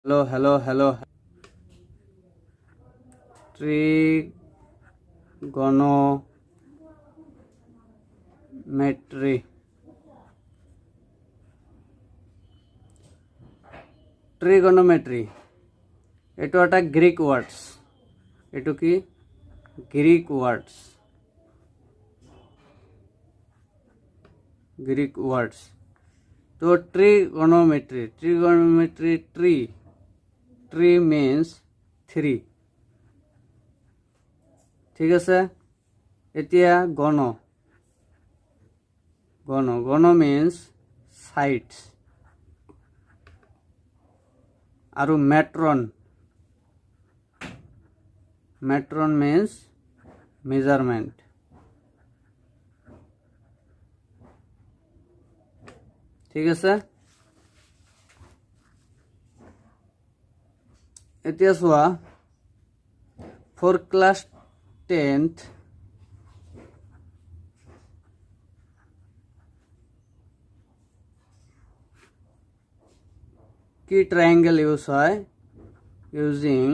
hello. Trigonometry. Trigonometry. এটা একটা Greek ওয়ার্ডস। এটা কি গ্রিক ওয়ার্ডস? গ্রিক ওয়ার্ডস। তো trigonometry tree means 3, ঠিক আছে। এতিয়া গণ means sides আৰু metron means measurement, ঠিক আছে। এতিয়া চোৱা for class 10th কি triangle use হয়? using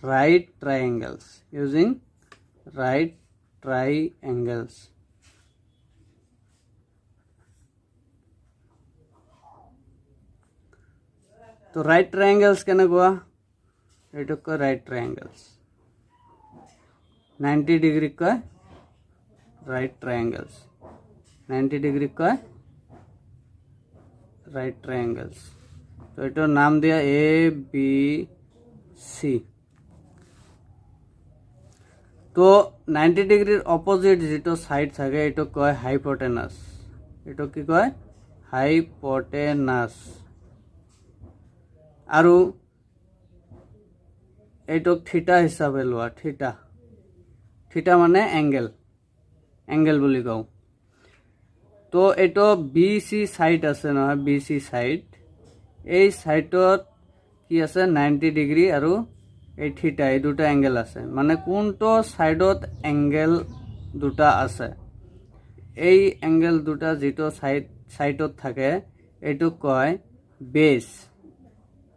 right triangles, তো রাইট ট্রায়াঙ্গেলস কেনেকুৱা? এইটোক কয় ৰাইট ট্ৰায়াঙ্গেলস। 90 ডিগ্ৰী কয় ৰাইট ট্ৰায়াঙ্গেলস, 90 ডিগ্ৰী কয় রাইট ট্রায়াঙ্গেলস। তো এটার নাম দিয়া এ বি সি। তো 90 ডিগ্রির অপোজিট যেটো সাইড থাকে এটো কয় হাইপোটেনাস। এটো কি কয়? হাইপোটেনাস। আৰু এটোক থিটা হিসাবে লোৱা। থিটা মানে এঙ্গেল বুলি কওঁ। তো এটো বি সি সাইড আছে নহয়, বি সি সাইড। এই সাইডত কি আছে? 90 ডিগ্রি আৰু এই থিটা, এই দুটা এঙ্গেল আছে। মানে কোনটো সাইডত এঙ্গেল দুটা আছে, এই এঙ্গেল দুটা যেটো সাইডত থাকে এইটোক কয় বেস।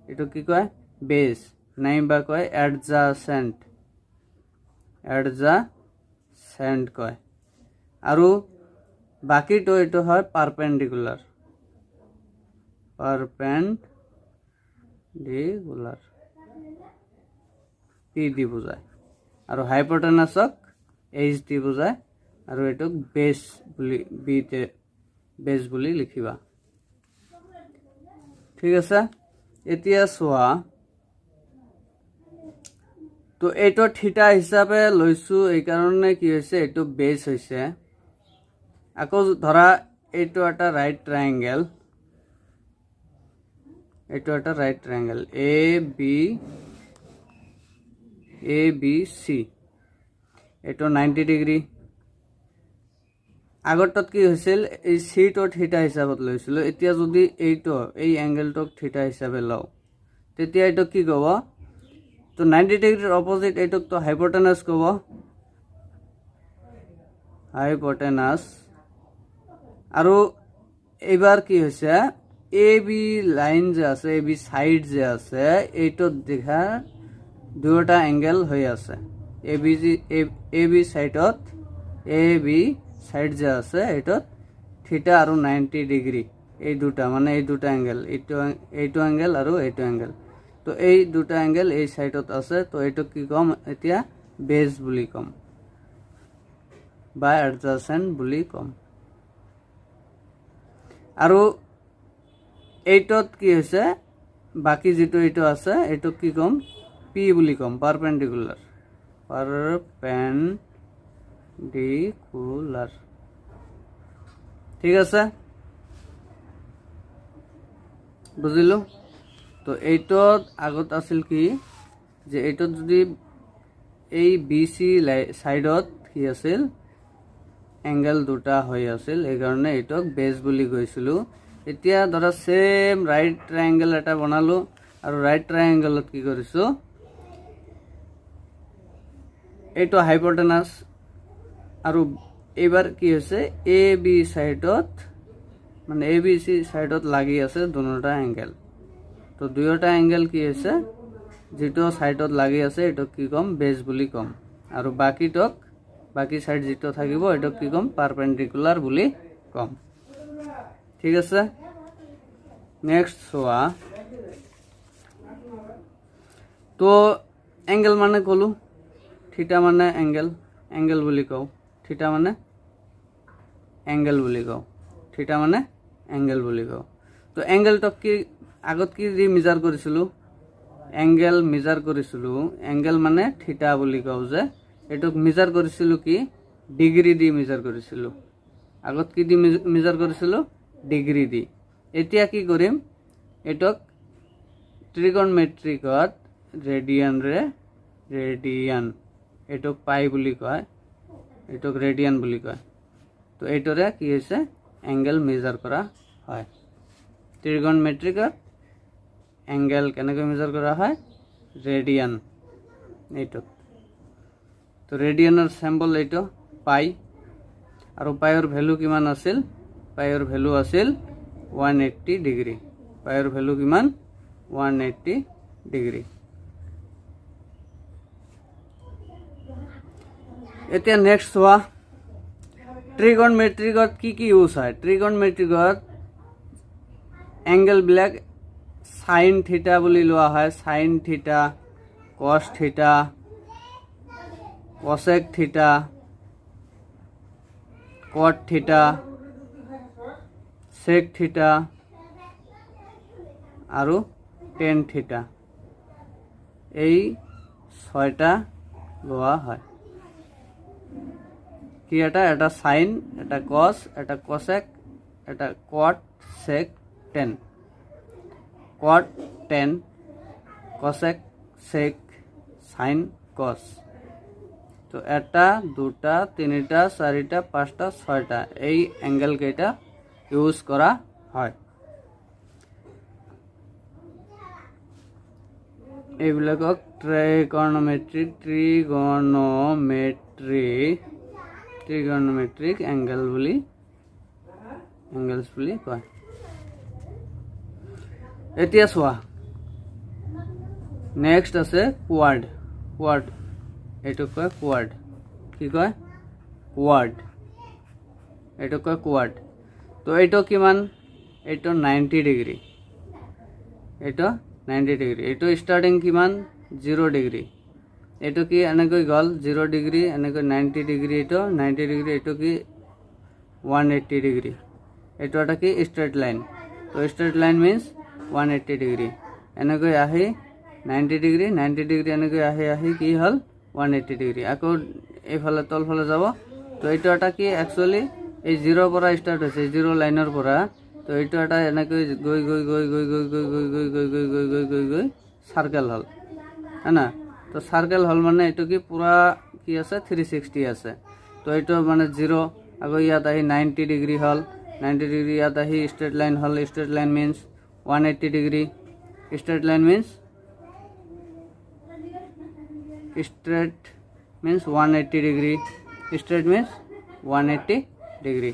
এটো কি কয়? বেস, নাইবা কয় অ্যাডজাসেন্ট কয়। আৰু বাকিটো এটো হয় পাৰপেন্ডিকুলাৰ, পি দি বুঝায়। আৰু হাইপোটেনাসক এইচ দি বুঝায়। আৰু এটোক বেস বুলি লিখিবা, ঠিক আছে। এতিয়া চোৱা, তো এইটো থিটা হিসাবে লৈছো এই কাৰণে কি হৈছে, এইটো বেস হৈছে। আকৌ ধৰা এইটো এটা ৰাইট ট্ৰায়াঙ্গেল, এ বি সি। এইটো 90 ডিগ্ৰি। আগৰটোত কি হৈছিল? এই সিটো থিটা হিসাবত লৈছিলো। এতিয়া যদি এই এঙ্গেলটোক থিটা হিসাবে লওঁ তেতিয়া এইটো কি কব? তো 90 ডিগ্রির অপোজিট এইটোক তো হাইপোটেনাস কব, হাইপোটেনাস। আৰু এইবাৰ কি হৈছে? এ বি লাইন যে আছে, এ বি সাইড যে আছে, এইটোত দেখা দুটা এঙ্গেল হয়ে আছে। A B সাইডত, A B side যে আছে এইটোত থিটা আৰু 90 ডিগ্ৰি, এই দুটা মানে এই দুটা এঙ্গেল, এইটো এঙ্গেল আৰু এইটো এঙ্গেল। তো এই দুটা এঙ্গেল এই সাইডত আছে। তো এইটোক কি কম? এতিয়া বেস বুলি কম বা অ্যাডজাসেন্ট বুলি কম। আৰু এইটোত কি হৈছে? বাকি যেটো এইটো আছে এইটোক কি কম? পি বুলি কম, পারপেন্ডিকুলার, ঠিক আছে, বুঝিলো। তো এইটোত আগত আছিল কি যে এইটোত যদি এই বি সি সাইডত কি আছিল? এঙ্গেল দুটা হয়ে আছিল, এই কারণে এইটোক বেস বুলি কৈছিলো। এতিয়া ধৰা সেম ৰাইট ট্ৰায়াঙ্গেল এটা বনালো, আৰু ৰাইট ট্ৰায়াঙ্গেলত কি কৰিছো? এইটো হাইপোটেনাস। আৰু এইবাৰ কি হৈছে? এ বি সি সাইডত লাগি আছে দুটা এঙ্গেল। তো দুয়োটা এংগেল কি হৈছে যেটো সাইডত লাগি আছে এটো কি কম বেস বুলি কম আৰু বাকি সাইড যেটো থাকিব এটো কি কম পারপেন্ডিকুলার বুলি কম ঠিক আছে নেক্সট সোয়া তো এঙ্গেল মানে কলু থিটা মানে এঙ্গেল বুলি কও থিটা মানে এঙ্গেল বুলি কও থিটা মানে এঙ্গেল বুলি কও তো এঙ্গেলটক কি আগত কি দি মেজার কৰিছিলো এঙ্গেল মেজাৰ কৰিছিলো এঙ্গেল মানে থিটা বুলি কও যে এটক মেজাৰ কৰিছিলো কি ডিগ্ৰি দি মেজাৰ কৰিছিলো আগত কি দি মেজাৰ কৰিছিলো ডিগ্ৰি দি এতিয়া কি কৰিম এটক ট্ৰিগোনোমেট্ৰিকত ৰেডিয়ান এটক পাই বুলি কয় এটক ৰেডিয়ান বুলি কয় তো এইটৰে কি হৈছে এঙ্গেল মেজাৰ কৰা হয় ট্ৰিগোনোমেট্ৰিকত এঙ্গেল কেনেকৈ মেজাৰ কৰা হয় ৰেডিয়ান এইটক তো ৰেডিয়ানৰ সিম্বল এইটো পাই আৰু পাইৰ ভ্যালু কিমান আছিল পাইৰ ভ্যালু আছিল 180 ডিগ্ৰী পাইৰ ভ্যালু কিমান 180 ডিগ্ৰী এতিয়া নেক্সট হোৱা ট্ৰিগোনোমেট্ৰিকত কি ইউজ হয় ট্ৰিগোনোমেট্ৰিকত এঙ্গেল বিলাক সাইন থিটা বুলি লোৱা হয় sine theta cos theta cosec থিটা কট থিটা সেক থিটা আৰু টেন থিটা এই ছয়টা লোৱা হয় কি এটা সাইন এটা কস এটা কসেক এটা কট সেক টেন কট টেন কসেক সেক সাইন কস তো এটা দুটা তিনিটা চাৰিটা পাঁচটা ছয়টা এই এঙ্গেল কেইটা ইউজ কৰা হয় এইবিলাকক ট্ৰিগোনোমেট্ৰিক এঙ্গেলস বুলি কয় এতিয়া চোৱা নেক্সট আছে কোয়াড এইটো কয় কোয়াড কি কয় কোয়াড এইটো কয় কোয়াড তো এইটো কিমান এইটো 90 ডিগ্ৰী এইটো 90 ডিগ্ৰী এইটো স্টাৰ্টিং কিমান 0 ডিগ্ৰী এইটো কি এনেকৈ গল 0 ডিগ্ৰী এনেকৈ 90 ডিগ্ৰী এইটো 90 ডিগ্ৰী এইটো কি 180 ডিগ্ৰী এইটো এটা কি স্ট্ৰেট লাইন তো স্ট্ৰেট লাইন মিন্স 180 ডিগ্ৰী এনেকৈ আহি 90 ডিগ্ৰী এনেকৈ আহি কি হল 180 ডিগ্ৰী আকৌ এইফালে তলফালে যাব তো এইটো এটা কি একচুয়ালি এই 0 পৰা স্টাৰ্ট হৈছে 0 লাইনৰ পৰা তো এইটো এটা এনেকৈ গৈ সার্কেল হল না তো সার্কেল হল মানে এইটো কি পুরা কি আছে 360 আছে তো এইটো মানে 0 আকৌ ইয়াত আহি 90 ডিগ্ৰী হল 90 ডিগ্ৰী ইয়াত আহি স্ট্ৰেট লাইন হল straight line means 180 degree straight line means 180 degree straight means 180 degree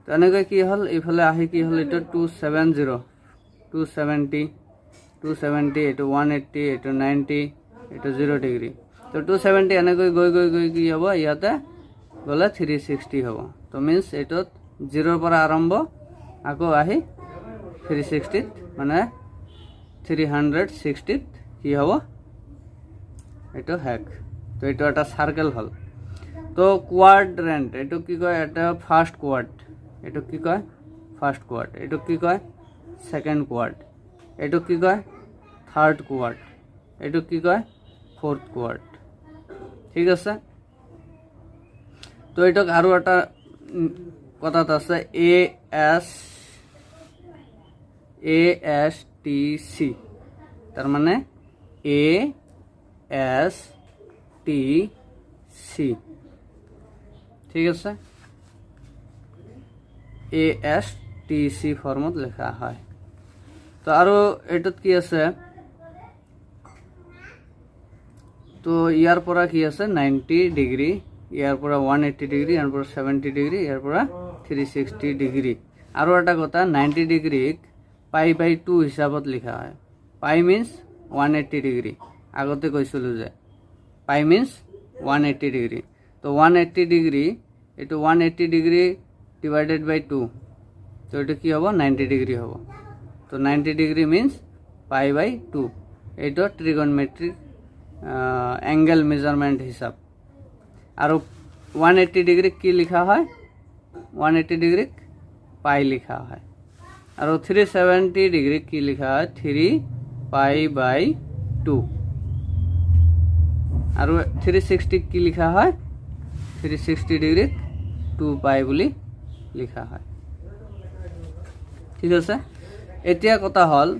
তো এনেকৈ কি হল এইফালে আহি কি হল এইটো 270 এইটো 180 এইটো 90 এইটো 0 ডিগ্ৰী তো 270 এনেকৈ গৈ কি হ'ব ইয়াতে গলে 360 হ'ব তো মিন্স এইটোত 0 পৰা আৰম্ভ আকৌ আহি 360 মানে 360 কি হ'ব এইটো হেক তো এইটো এটা সার্কেল হল তো কোয়াড্রেন্ট এইটো কি কয় এটা ফার্স্ট কোয়াড এইটো কি কয় ফার্স্ট কোয়াড এইটো কি কয় সেকেন্ড কোয়াড এইটো কি কয় থার্ড কোয়াড এইটো কি কয় ফোর্থ কোয়াড ঠিক আছে তো এইটোক আৰু এটা কথাত আছে ASTC তাৰ মানে ASTC ঠিক আছে ASTC ফৰ্মত লেখা হয় তো আৰু এটোত কি আছে তো ইয়াৰ পৰা কি আছে 90 ডিগ্ৰী ইয়াৰ পৰা 180 ডিগ্ৰী ইয়াৰ পৰা 70 ডিগ্ৰী ইয়াৰ পৰা 360 ডিগ্ৰী আৰু এটা কথা 90 ডিগ্ৰীক পাই বাই 2 হিচাপত লিখা হয় পাই মিন্স 180 ডিগ্ৰী আগতে কৈছিলোঁ যে পাই মিন্স 180 ডিগ্ৰী তো 180 ডিগ্ৰী এইটো 180 ডিগ্ৰী ডিভাইডেড বাই 2 তো এইটো কি হ'ব 90 ডিগ্ৰী হ'ব তো 90 ডিগ্ৰী মিন্স পাই বাই 2 এইটো ট্ৰিগনমেট্ৰিক এংগেল মেজাৰমেন্ট হিসাব আৰু 180 ডিগ্ৰী কি লিখা হয় 180 ডিগ্ৰী পাই লিখা হয় আৰু 370 ডিগ্ৰী কি লিখা হয় 3 পাই বাই 2 আৰু 360 কি লিখা হয় 360 ডিগ্ৰী 2 পাই বুলি লিখা হয় ঠিক আছে এতিয়া কথা হল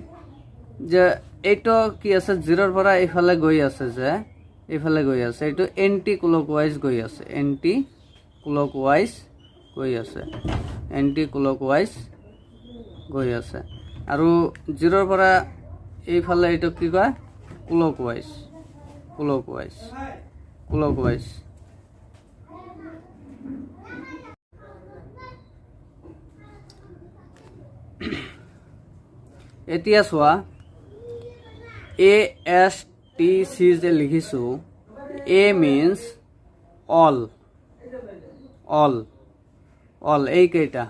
যে এইটো কি আছে 0 ৰ পৰা ইফালে গৈ আছে যে ইফালে গৈ আছে এইটো এন্টি ক্লকৱাইজ গৈ আছে এন্টি ক্লকৱাইজ গৈ আছে এন্টি ক্লকৱাইজ গৈ আছে আৰু 0 ৰ পৰা এইফালে এইটো কি কয় ক্লকৱাইজ ক্লকৱাইজ ক্লকৱাইজ এতিয়া চোৱা ASTC যে লিখিছো A means all এই কেইটা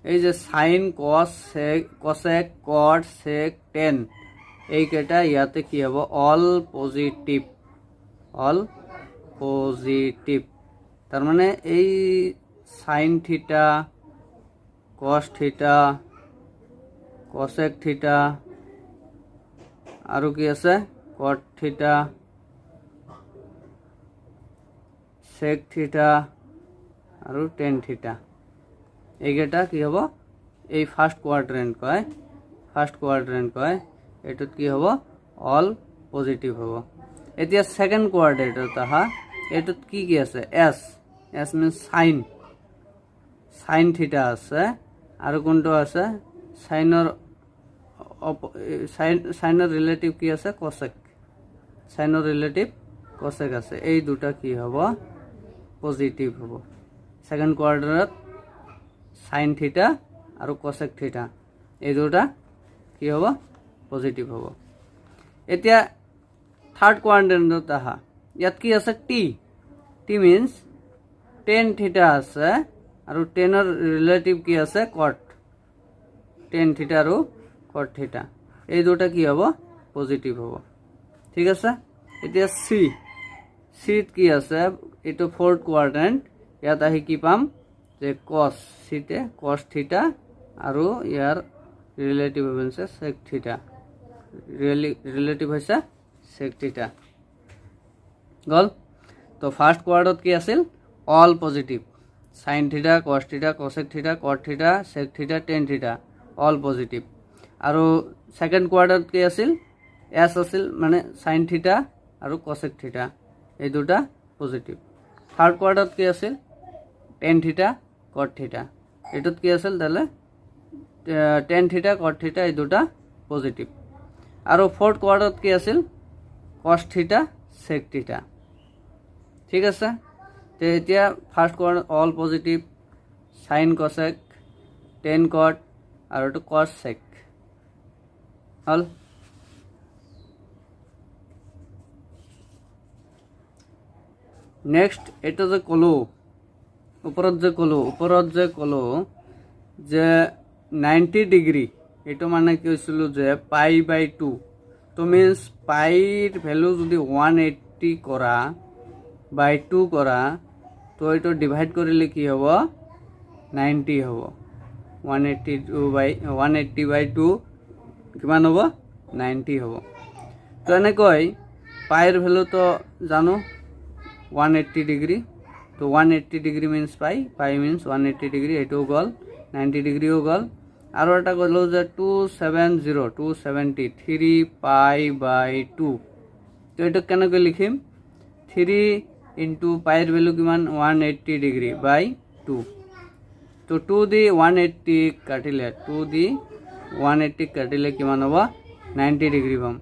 এই যে sign cos sec cosec cot sec tan এই কেইটা ইয়াতে কি হ'ব অল পজিটিভ তার মানে এই সাইন থিটা cos থিটা cosec থিটা আৰু কি আছে cot থিটা sec থিটা আৰু tan থিটা এইকেইটা কি হ'ব এই ফার্স্ট কোয়াড্রেন্ট কয় এটুত কি হ'ব অল পজিটিভ হ'ব এতিয়া সেকেন্ড কোয়াড্রেন্টত আহা এটুত কি আছে s means sin থিটা আছে আৰু কোনটো আছে সাইনৰ ৰিলেটিভ কি আছে cosec সাইনৰ রিলেটিভ cosec আছে এই দুটা কি হ'ব পজিটিভ হ'ব সেকেন্ড কোয়াড্রেন্টত সাইন থিটা আৰু cosec থিটা এই দুটা কি হ'ব পজিটিভ হ'ব এতিয়া থার্ড কোয়াড্রেন্টত আহা ইয়াত কি আছে t means tan থিটা আছে আৰু tan ৰ ৰিলেটিভ কি আছে cot tan থিটা আৰু cot থিটা এই দুটা কি হ'ব পজিটিভ হ'ব ঠিক আছে এতিয়া c কি আছে এটো ফোর্থ কোয়াড্রেন্ট ইয়াত আহি কি পাম যে cos তে cos থিটা আৰু ইয়াৰ রিলেটিভ হৈছে sec থিটা রিলেটিভ হৈছে sec থিটা গল তো ফার্স্ট কোয়াড্রেন্ট কি আছিল অল পজিটিভ sin থিটা cos থিটা cosec থিটা cot থিটা sec থিটা tan থিটা অল পজিটিভ আৰু সেকেন্ড কোয়াড্ৰেন্ট কি আছিল s আছিল মানে sin থিটা আৰু cosec থিটা এই দুটা পজিটিভ থার্ড কোয়াড্রেন্ট কি আছিল tan থিটা cot থিটা এটুত কি আছিল তাহলে tan থিটা cot থিটা এই দুটা পজিটিভ আৰু ফোর্থ কোয়াড্রেন্ট কি আছিল cos থিটা sec থিটা ঠিক আছে তে এতিয়া first quadrant all positive sin cosec tan cot আৰু এটো cos sec হল নেক্সট এটা যে কলো উপৰত যে কলো যে 90 ডিগ্ৰী এটো মানে কি হৈছিল যে পাই বাই 2 তো মিন্স পাইৰ ভ্যালু যদি 180 কৰা বাই 2 কৰা তো এটো ডিভাইড কৰিলে কি হ'ব 90 হ'ব 180 বাই 2 কিমান হ'ব 90 হ'ব তো এনেকৈ পাইৰ ভ্যালু তো জানো 180 ডিগ্ৰী তো 180 ডিগ্ৰী মিন্স পাই মিন্স 180 ডিগ্ৰী এটো গল 90 ডিগ্ৰীও গল আৰু এটা গলো যে 270 3 পাই বাই 2 তো এটো কেনেকৈ লিখিম 3 ইনটু পাইৰ ভ্যালু কিমান 180 ডিগ্ৰী বাই 2 তো 2 দি 180 কাটিলে 2 দি 180 কাটিলে কিমান হ'ব 90 ডিগ্ৰী পাম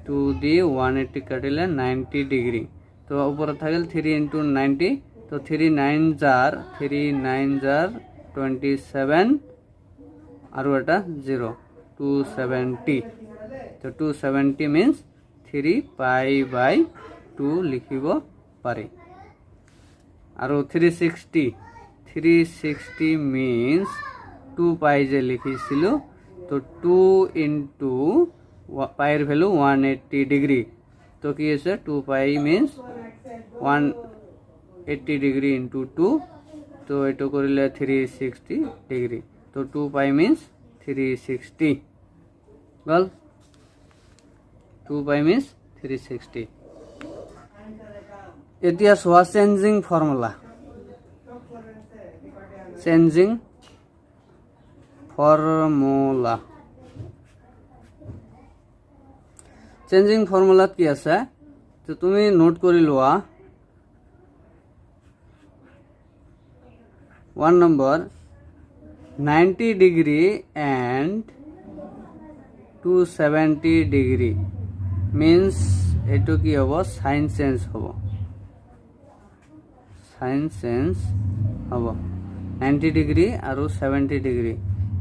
2 দি 180 কাটিলে 90 ডিগ্ৰী তো উপরে থাকলে 3 into 90 তো 3 9 jar 27 আর এটা 0 270 তো 270 means 3π/2 লিখিব পাৰি আৰু 360 means 2π যে লিখিছিলো তো 2 into পাইৰ ভ্যালু 180 ডিগ্ৰী তো কি আছে 2π means 180 ডিগ্ৰী into 2 তো এটো কৰিলে 360 ডিগ্ৰী তো 2π means 360 well 2π means 360 এতিয়া সোয়া চেঞ্জিং ফর্মুলা চেঞ্জিং ফর্মুলাত কি আছে তো তুমি নোট কৰি লোৱা 1 number 90 degree and 270 degree means এটো কি হবো সাইন চেঞ্জ হবো 90 ডিগ্ৰী আৰু 70 ডিগ্ৰী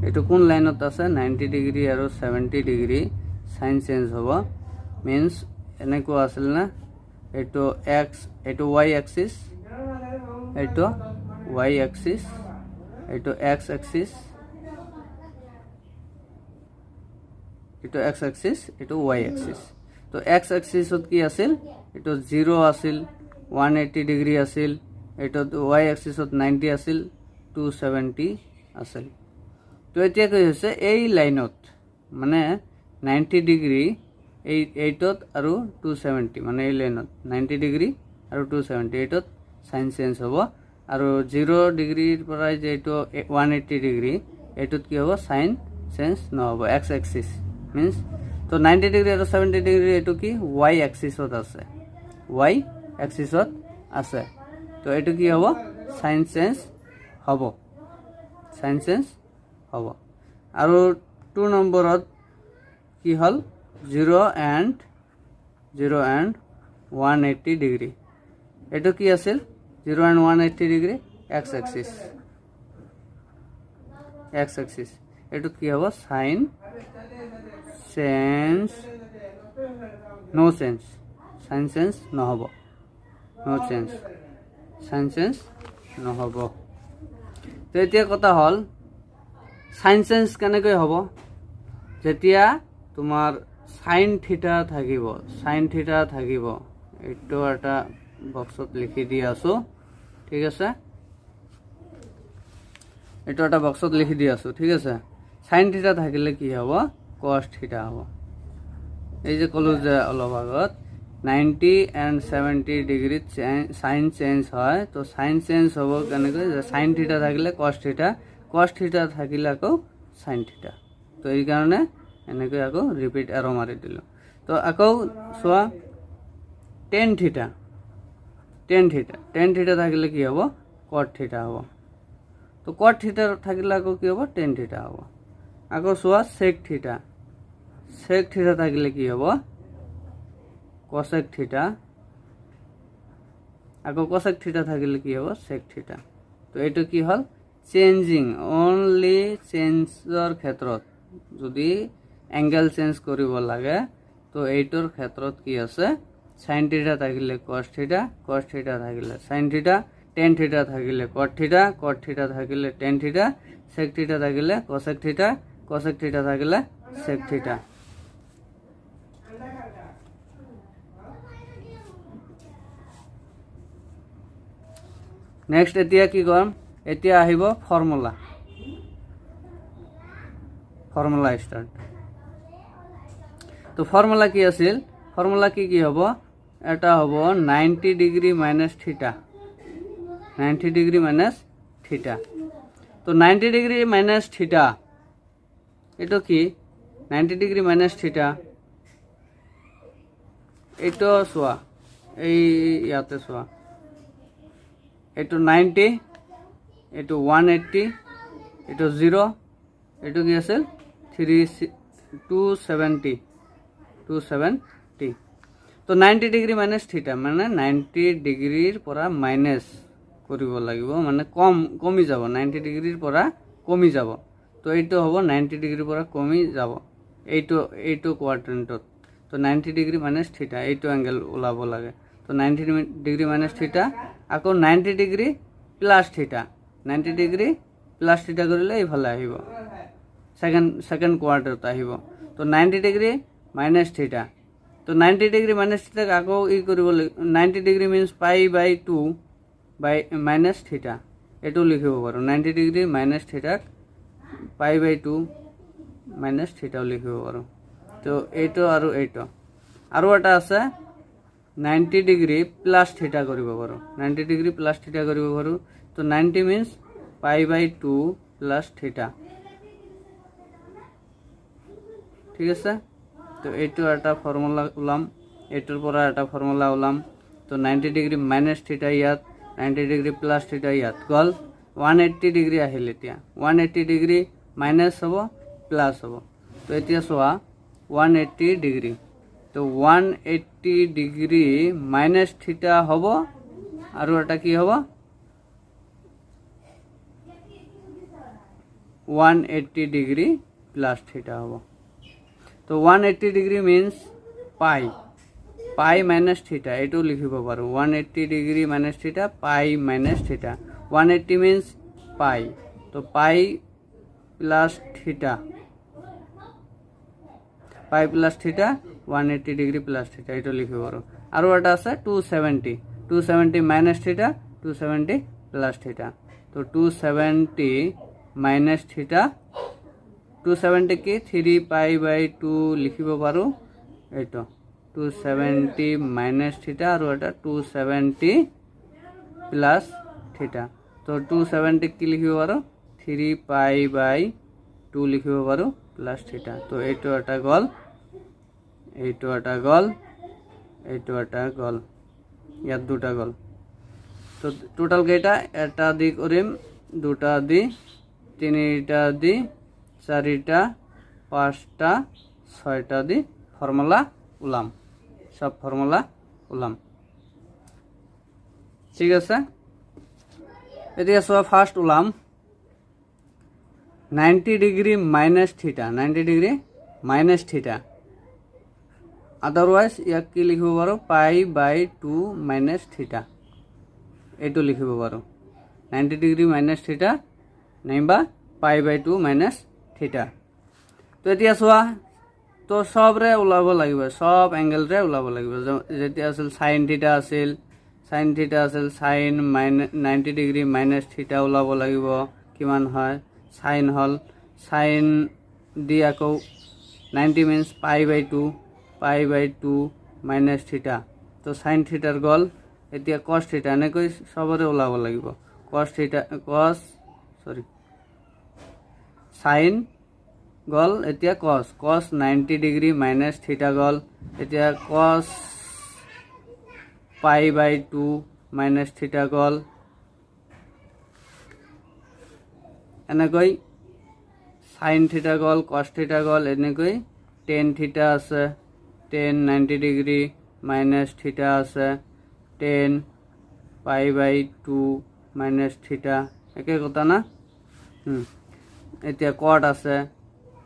এটো কোন লাইনত আছে 90 ডিগ্ৰী আৰু 70 ডিগ্ৰী সাইন চেঞ্জ হবো means এনেকো আছিল না এটো x এটো y axis এটো y axis এটো x axis এটো x axis এটো y axis তো x axis ত কি আছিল এটো 0 আছিল 180 ডিগ্ৰী আছিল এটো y axis ত 90 আছিল 270 আছিল তো এতিয়া কি হৈছে এই লাইনত মানে 90 ডিগ্ৰী এইটত আৰু 270 মানে এই লাইনত 90 ডিগ্ৰী আৰু 270 এইটত সাইন চেঞ্জ হ'ব আৰু 0 ডিগ্ৰীৰ পৰা যে এটো 180 ডিগ্ৰী এইটত কি হ'ব সাইন চেঞ্জ নহব x axis means তো 90 ডিগ্ৰী আৰু 70 ডিগ্ৰী এটো কি y axis ত আছে y axis ত আছে তো এটো কি হ'ব সাইন চেঞ্জ হ'ব আৰু 2 নম্বৰত কি হল 0 and 180 ডিগ্ৰী এটো কি আছিল 0 and 180 ডিগ্ৰী x axis এটো কি হ'ব সাইন চেঞ্জ সাইন চেঞ্জ নহব তো এতিয়া কথা হল সাইন চেঞ্জ কেনেকৈ হ'ব যেতিয়া তোমাৰ সাইন থিটা থাকিব এইটো এটা বক্সত লিখি দি আছো ঠিক আছে এইটো এটা বক্সত লিখি দি আছো ঠিক আছে সাইন থিটা থাকিলে কি হ'ব cos থিটা হ'ব এই যে কলো যে অলপ আগত 90 and 70 ডিগ্ৰী সাইন চেঞ্জ হয় তো সাইন চেঞ্জ হ'ব কেনেকৈ যে সাইন থিটা থাকিলে cos থিটা থাকিলে আকৌ সাইন থিটা তো এই কাৰণে এনেকৈ আকৌ ৰিপিট এৰো মাৰি দিলো তো আকৌ সোয়া tan থিটা থাকিলে কি হ'ব cot থিটা হ'ব তো cot থিটা থাকিলে আকৌ কি হ'ব tan থিটা হ'ব আকৌ সোয়া sec থিটা থাকিলে কি হ'ব cosec থিটা আকৌ cosec থিটা থাকিলে কি হ'ব sec থিটা তো এটো কি হল চেঞ্জিং অনলি চেঞ্জৰ ক্ষেত্ৰত যদি এঙ্গেল চেঞ্জ কৰিব লাগে তো এইটোৰ ক্ষেত্ৰত কি আছে sin থিটা থাকিলে cos থিটা থাকিলে sin থিটা tan থিটা থাকিলে cot থিটা থাকিলে tan থিটা sec থিটা থাকিলে cosec থিটা থাকিলে sec থিটা নেক্সট এতিয়া কি কৰিম এতিয়া আহিব ফৰ্মুলা স্টাৰ্ট তো ফৰ্মুলা কি আছিল ফৰ্মুলা কি হ'ব এটা হ'ব 90 ডিগ্ৰী মাইনাস থিটা তো 90 ডিগ্ৰী মাইনাস থিটা এটো কি 90 ডিগ্ৰী মাইনাস থিটা এটো সোয়া এই ইয়াতে সোয়া এটো 90 এটো 180 এটো 0 এটো কি আছে 270 তো 90 ডিগ্ৰী মাইনাস থিটা মানে 90 ডিগ্ৰীৰ পৰা মাইনাস কৰিব লাগিব মানে কমি যাব 90 ডিগ্ৰীৰ পৰা কমি যাব তো এইটো হ'ব 90 ডিগ্ৰীৰ পৰা কমি যাব এইটো কোৱাড্ৰেণ্টত। তো 90 ডিগ্ৰী মাইনাছ থিটা এইটো এংগেল ওলাব লাগে। তো 90 ডিগ্ৰী মাইনাছ থিটা, আকৌ 90 ডিগ্ৰী প্লাছ থিটা, 90 ডিগ্ৰী প্লাছ থিটা কৰিলে এইফালে আহিব, সেকেন্ড কোৱাড্ৰেণ্টত আহিব। তো 90 ডিগ্ৰী মাইনাছ থিটা, তো 90 ডিগ্ৰী মাইনাছ থিটাক আকৌ কৰিব লাগিব। 90 ডিগ্ৰী মিনছ π/2 মাইনাছ থিটা, এইটো লিখিব পাৰোঁ। 90 ডিগ্ৰী মাইনাছ থিটাক π/2 মাইনাছ থিটাও লিখিব পাৰোঁ। তো এইটো আৰু এইটো, আৰু এটা আছে 90 ডিগ্ৰী প্লাছ থিটা কৰিব পাৰোঁ। 90 ডিগ্ৰী প্লাছ থিটা কৰিব পাৰোঁ। তো 90 মিনছ π/2 প্লাছ থিটা, ঠিক আছে। তো এইটো এটা ফৰ্মুলা ওলাম, এইটোৰ পৰা এটা ফৰ্মুলা ওলাম। তো 90 ডিগ্ৰী মাইনাছ থিটা ইয়াত, 90 ডিগ্ৰী প্লাছ থিটা ইয়াত গ'ল। 180 ডিগ্ৰী আহিল। এতিয়া 180 ডিগ্ৰী মাইনাছ হ'ব প্লাছ হ'ব। তো এতিয়া চোৱা 180 ডিগ্ৰী, তো 180 ডিগ্ৰী মাইনাছ থিটা হ'ব, আৰু এটা কি হ'ব 180 ডিগ্ৰী প্লাছ থিটা হ'ব। তো 180 ডিগ্ৰী মিনছ পাই মাইনাছ থিটা, এইটো লিখিব পাৰোঁ। 180 ডিগ্ৰী মাইনাছ থিটা পাই মাইনাছ থিটা, 180 মিনছ পাই, তো পাই প্লাছ থিটা, পাই প্লাছ থিটা 180 ডিগ্ৰী প্লাছ থিটা, এইটো লিখিব পাৰোঁ। আৰু এটা আছে 270 মাইনাছ থিটা, 270 প্লাছ থিটা। তো 270 মাইনাছ থিটা, 270 কি 3π/2 লিখিব পাৰোঁ। এইটো 270 মাইনাছ থিটা, আৰু এটা 270 প্লাছ থিটা। তো 270 কি লিখিব পাৰোঁ 3π/2 লিখিব পাৰোঁ প্লাছ থিটা। তো এইটো এটা গ'ল, এইটো এটা গ'ল, এইটো এটা গ'ল, ইয়াত দুটা গ'ল। তো টোটাল কেইটা, এটা দি কৰিম, দুটা দি, তিনিটা দি, চাৰিটা, পাঁচটা, ছয়টা দি ফৰ্মুলা ওলাম, সব ফৰ্মুলা ওলাম, ঠিক আছে। এতিয়া চোৱা ফাৰ্ষ্ট ওলাম 90 ডিগ্ৰী মাইনাছ থিটা, 90 ডিগ্ৰী মাইনাছ থিটা, আদাৰৱাইজ ইয়াক কি লিখিব পাৰোঁ π/2 মাইনাছ থিটা, এইটো লিখিব পাৰোঁ। 90 ডিগ্ৰী মাইনাছ থিটা নাইবা π/2 মাইনাছ থিটা। তো এতিয়া চোৱা, তো সবৰে ওলাব লাগিব, সব এংগেলৰে ওলাব লাগিব। যেতিয়া আছিল সাইন থিটা আছিল, সাইন 90 ডিগ্ৰী মাইনাছ থিটা ওলাব লাগিব, কিমান হয় সাইন হ'ল, সাইন দি আকৌ 90 মিনছ π/2 মাইনাছ থিটা, তো সাইন থিটাৰ গ'ল। এতিয়া কছ থিটা, এনেকৈ সবৰে ওলাব লাগিব। সাইন গ'ল, এতিয়া কছ 90 ডিগ্ৰী মাইনাছ থিটা গ'ল। এতিয়া কছ π/2 মাইনাছ থিটা গ'ল। এনেকৈ সাইন থিটা গ'ল, কছ থিটা গ'ল, এনেকৈ টেন থিটা আছে, 90 ডিগ্ৰী মাইনাছ থিটা আছে, 10π/2 মাইনাছ থিটা, একে কথা না। এতিয়া কট আছে,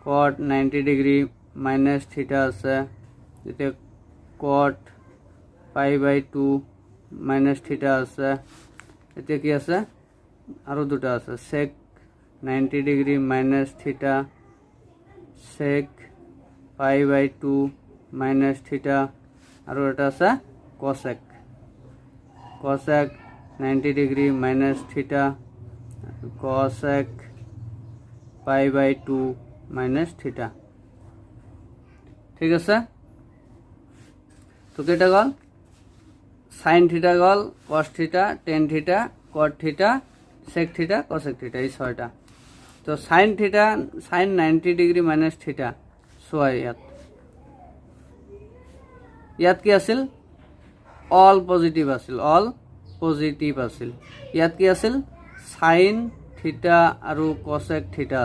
কট 90 ডিগ্ৰী মাইনাছ থিটা আছে, এতিয়া কট π/2 মাইনাছ থিটা আছে। এতিয়া কি আছে, আৰু দুটা আছে, সেক 90 ডিগ্ৰী মাইনাছ থিটা, সেক π/2 মাইনাছ থিটা, আৰু এটা আছে কসেক 90 ডিগ্ৰী মাইনাছ থিটা, কসেক π/2 মাইনাছ থিটা, ঠিক আছে। তো কেইটা গ'ল, সাইন থিটা গ'ল, কস থিটা, টেন থিটা, কট থিটা, সেক থিটা, কসেক থিটা, এই ছয়টা। তো সাইন 90 ডিগ্ৰী মাইনাছ থিটা, চোৱা ইয়াত কি আছিল, অল পজিটিভ আছিল, ইয়াত কি আছিল সাইন থিটা আৰু কসেক থিটা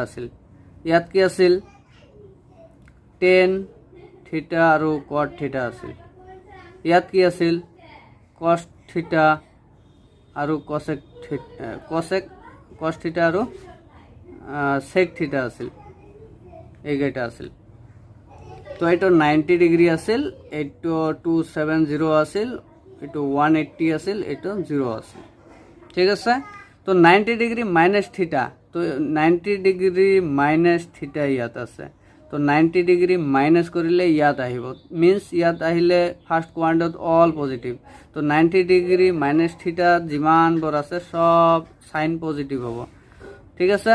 আছিল, ইয়াত কি আছিল টেন থিটা আৰু কট থিটা আছিল, ইয়াত কি আছিল কস থিটা আৰু কস থিটা আৰু সেক থিটা আছিল, এইকেইটা আছিল। তো এইটো 90 ডিগ্ৰী আছিল, এইটো 270 আছিল, এইটো 180 আছিল, এইটো 0 আছিল। ঠিক আছে। তো 90 ডিগ্ৰী মাইনাছ থিটা, তো 90 ডিগ্ৰী মাইনাছ থিটা ইয়াত আছে। তো 90 ডিগ্ৰী মাইনাছ কৰিলে ইয়াত আহিব, মিনছ ইয়াত আহিলে ফাৰ্ষ্ট কোৱাড্ৰেণ্টত অল পজিটিভ। তো 90 ডিগ্ৰী মাইনাছ থিটাত যিমানবোৰ আছে সব সাইন পজিটিভ হ'ব। ঠিক আছে।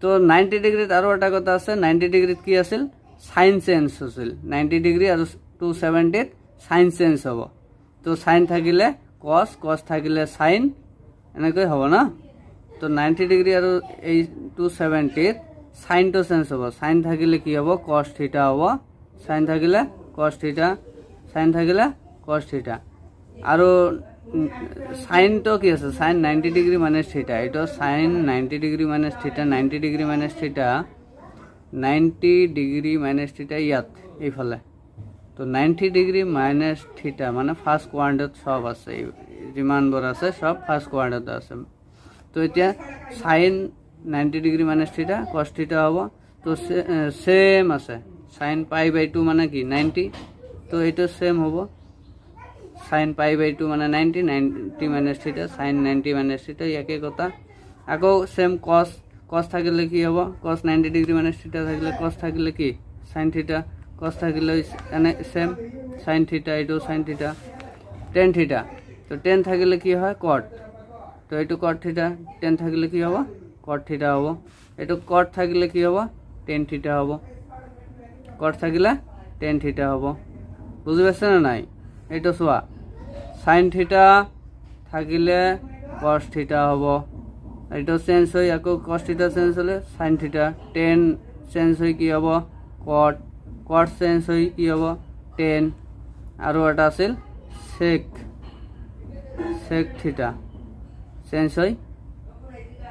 তো 90 ডিগ্ৰীত আৰু এটা কথা আছে, 90 ডিগ্ৰীত কি আছিল, সাইন চেঞ্জ হৈছিল। 90 ডিগ্ৰী আৰু 270ত সাইন চেঞ্জ হ'ব। তো সাইন থাকিলে কস, কস থাকিলে সাইন, এনেকৈ হ'ব না। তো 90 ডিগ্ৰী আৰু এই 270ত সাইনটো চেঞ্জ হ'ব। সাইন থাকিলে কি হ'ব, কস থিটা হ'ব। সাইন থাকিলে কস থিটা, সাইন থাকিলে কস থিটা। আৰু সাইনটো কি আছে, সাইন 90 ডিগ্ৰী মাইনাছ থিটা, এইটো সাইন 90 ডিগ্ৰী মাইনাছ থিটা, 90 ডিগ্ৰী মাইনাছ থিটা, 90 ডিগ্ৰী মাইনাছ থিটা ইয়াত এইফালে। তো 90 ডিগ্ৰী মাইনাছ থিটা মানে ফাৰ্ষ্ট কোৱাড্ৰেণ্টত সব আছে, যিমানবোৰ আছে সব ফাৰ্ষ্ট কোৱাড্ৰেণ্টত আছে। তো এতিয়া sign 90 degree minus theta cos theta হ'ব। তো সেম আছে, সাইন π/2 মানে কি 90, তো এইটো সেম হ'ব। সাইন π/2 মানে 90, 90 মাইনাছ থিটা, সাইন 90 মাইনাছ থিটা, একে কথা। আকৌ সেম কস, কস থাকিলে কি হ'ব, কস 90 ডিগ্ৰী মাইনাছ থিটা থাকিলে কস থাকিলে কি সাইন থিটা, কস থাকিলে এনে সেম সাইন থিটা, এইটো সাইন থিটা। টেন থিটা, তো টেন থাকিলে কি হয় কট, তো এইটো কট থিটা, টেন থাকিলে কি হ'ব কট থিটা হ'ব। এইটো কট থাকিলে কি হ'ব টেন থিটা হ'ব, কট থাকিলে টেন থিটা হ'ব। বুজি পাইছে না নাই? এইটো চোৱা, সাইন থিটা থাকিলে কস থিটা হ'ব, এইটো চেঞ্জ হৈ আকৌ কস থিটা চেঞ্জ হ'লে সাইন থিটা, টেন চেঞ্জ হৈ কি হ'ব কট, কট চেঞ্জ হৈ কি হ'ব টেন। আৰু এটা আছিল সেক, সেক থিটা চেঞ্জ হৈ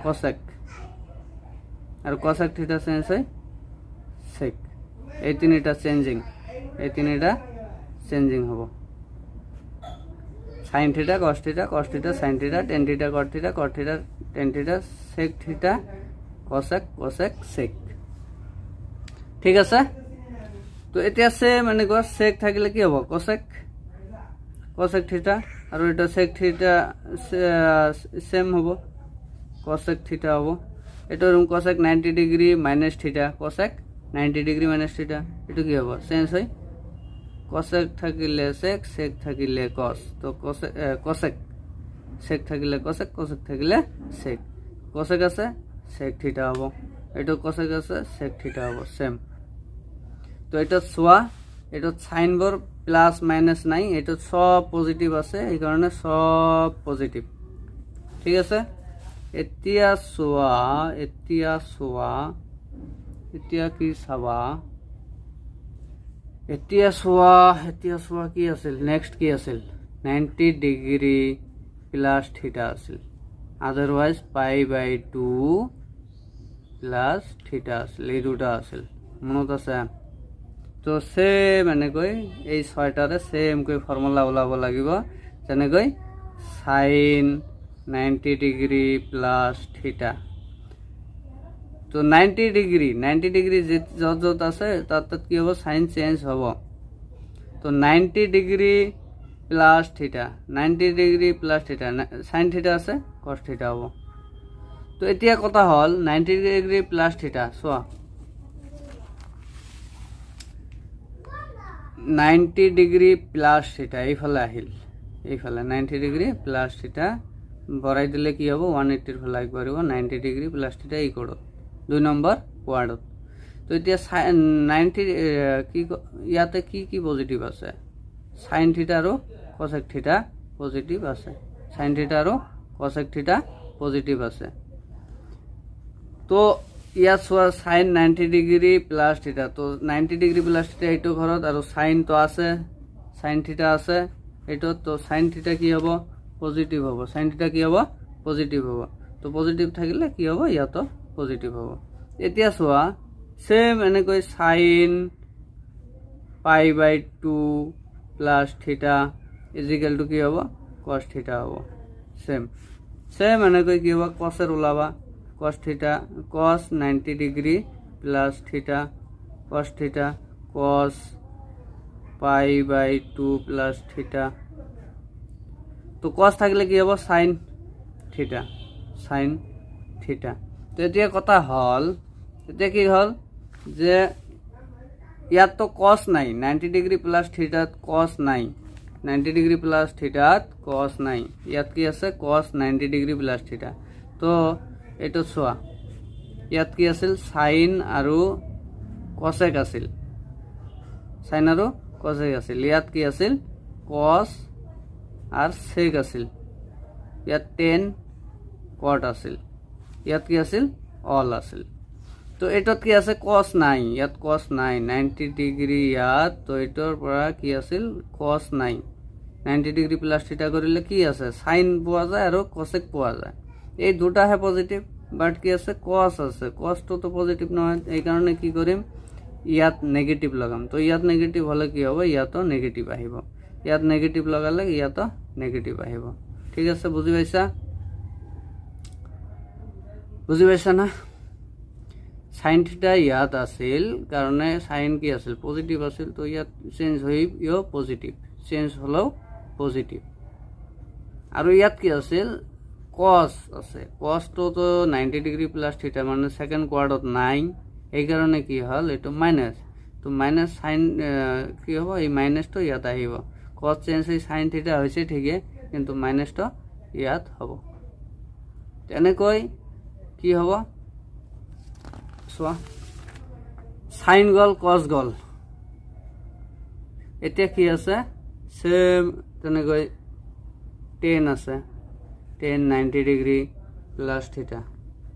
কসেক, আৰু কসেক থিটা চেঞ্জ হৈ সেক। এই তিনিটা চেঞ্জিং, এই তিনিটা চেঞ্জিং হ'ব। Sine theta cos theta, cos theta sine theta, tan theta কট থিটা, কট থিটা tan theta, sec theta cosec, cosec সেক। ঠিক আছে। তো এতিয়া সেম এনেকুৱা, সেক থাকিলে কি হ'ব কসেক, কসেক থিটা, আৰু এটা সেক থিটা সেম হ'ব কসেক থিটা হ'ব। এইটো কসেক 90 ডিগ্ৰী মাইনাছ থিটা, কসেক 90 ডিগ্ৰী মাইনাছ থিটা, এইটো কি হ'ব চেঞ্জ হৈ কসেক থাকিলে সেক, সেক থাকিলে কস, তো কসেক কসেক, সেক থাকিলে কসেক, কসেক থাকিলে সেক, কসেক আছে সেক থিটা হ'ব, এইটো কসেক আছে সেক থিটা হ'ব সেম। তো এটা চোৱা, এইটো সাইনবোৰ প্লাছ মাইনাছ নাই, এইটো সব পজিটিভ আছে, এইকাৰণে সব পজিটিভ। ঠিক আছে। এতিয়া চোৱা, এতিয়া চোৱা, এতিয়া কি চাবা, এতিয়া চোৱা, এতিয়া চোৱা কি আছিল, নেক্সট কি আছিল, 90 ডিগ্ৰী প্লাছ থিটা আছিল, আদাৰৱাইজ π/2 প্লাছ থিটা আছিল, এই দুটা আছিল, মনত আছে। তো সেম এনেকৈ এই ছয়টাৰে সেমকৈ ফৰ্মুলা ওলাব লাগিব, যেনেকৈ সাইন 90 ডিগ্ৰী প্লাছ থিটা। তো 90 ডিগ্ৰী, 90 ডিগ্ৰী য'ত য'ত আছে তাত তাত কি হ'ব সাইন চেঞ্জ হ'ব। তো 90 ডিগ্ৰী প্লাছ থিটা, 90 ডিগ্ৰী প্লাছ থিটা, সাইন থিটা আছে কস থিটা হ'ব। তো এতিয়া কথা হ'ল 90 ডিগ্ৰী প্লাছ থিটা, চোৱা 90 ডিগ্ৰী প্লাছ থিটা এইফালে আহিল, এইফালে 90 ডিগ্ৰী প্লাছ থিটা বঢ়াই দিলে কি হ'ব 180 ফালে আগবাঢ়িব, 90 ডিগ্ৰী প্লাছ থিটা এই কোডত 2 নম্বৰ কোৱাড্ৰত। তো এতিয়া 90 কি ইয়াতে কি কি পজিটিভ আছে, সাইন থিটা আৰু কসেক থিটা পজিটিভ আছে, সাইন থিটা আৰু কসেক থিটা পজিটিভ আছে। তো ইয়াত চোৱা সাইন 90 ডিগ্ৰী প্লাছ থিটা, তো 90 ডিগ্ৰী প্লাছ থিটা এইটো ঘৰত, আৰু সাইনটো আছে, সাইন থিটা আছে এইটোত, তো সাইন থিটা কি হ'ব পজিটিভ হ'ব, সাইন থিটা কি হ'ব পজিটিভ হ'ব। তো পজিটিভ থাকিলে কি হ'ব ইয়াতো পজিটিভ হ'ব। এতিয়া চোৱা সেম এনেকৈ সাইন π/2 প্লাছ থিটা ইজিকেল টু কি হ'ব কস থিটা হ'ব, সেম সেম এনেকৈ কি হ'ব কসের ওলাবা, কস থিটা, কস 90 ডিগ্ৰী প্লাছ থিটা cos theta cos pi by 2 plus theta তো cos থাকলে কি হবে sin theta তো এতিয়া কথা হল এতিয়া কি হল যে ইয়াত তো cos নাই 90 ডিগ্রি প্লাস থিটাত cos নাই 90 ডিগ্রি প্লাস থিটাত cos নাই ইয়াত কি আছে cos 90 ডিগ্রি প্লাস থিটা তো এটো চোৱা ইয়াত কি আছিল sin আৰু cosec আছিল sin আৰু cosec আছিল ইয়াত কি আছিল cos আর sec আছিল ইয়াত tan cot আছিল ইয়াত কি আছিল all আছিল তো এটত কি আছে cos নাই ইয়াত cos নাই 90 ডিগ্রি ইয়াত তো এটৰ পৰা কি আছিল cos নাই 90 ডিগ্ৰি প্লাস থিটা কৰিলে কি আছে sin পোৱা যায় আৰু cosec পোৱা যায় এই দুটা হে পজিটিভ বাট কি আছে cos আছে cos তো পজিটিভ নহয় এই কাৰণে কি কৰিম ইয়াত নেগেটিভ লগাম তো ইয়াত নেগেটিভ হলে কি হবে ইয়াতো নেগেটিভ আহিব ইয়াত নেগেটিভ লগালে ইয়াতো নেগেটিভ আহিব ঠিক আছে বুজি পাইছা না sin থিটা ইয়াত আছিল কাৰণে sin কি আছিল পজিটিভ আছিল তো ইয়াত চেঞ্জ হৈ ইও পজিটিভ চেঞ্জ হলো পজিটিভ আৰু ইয়াত কি আছিল cos আছে cos তো 90 ডিগ্রি প্লাস থিটা মানে সেকেন্ড কোয়াড্রত নাই এই কারণে কি হল এটো মাইনাস তো মাইনাস sin কি হবে এই মাইনাস তো ইয়াত আহিব cos চেঞ্জ হৈ sin থিটা হৈছে ঠিকে কিন্তু মাইনাস তো ইয়াত হ'ব তেনেকৈ কি হ'ব সোয়া sin গল cos গল এতিয়া কি আছে সেম তেনেকৈ tan আছে tan 90 ডিগ্রি প্লাস থিটা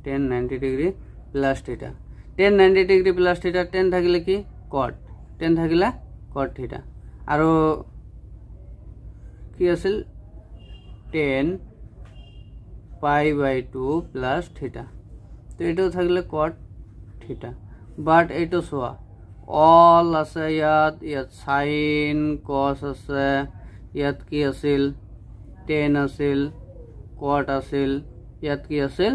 tan 90 ডিগ্রি প্লাস থিটা tan 90 ডিগ্রি প্লাস থিটা tan থাকিলে কি cot tan থাকিলে cot থিটা আৰু কি আছিল tan pi by 2 প্লাস থিটা তো এটাও থাকলে cot থিটা বাট এইটো সোয়া all আছে ইয়াত sin cos আছে ইয়াত কি আছিল tan আছিল cot আছিল ইয়াত কি আছিল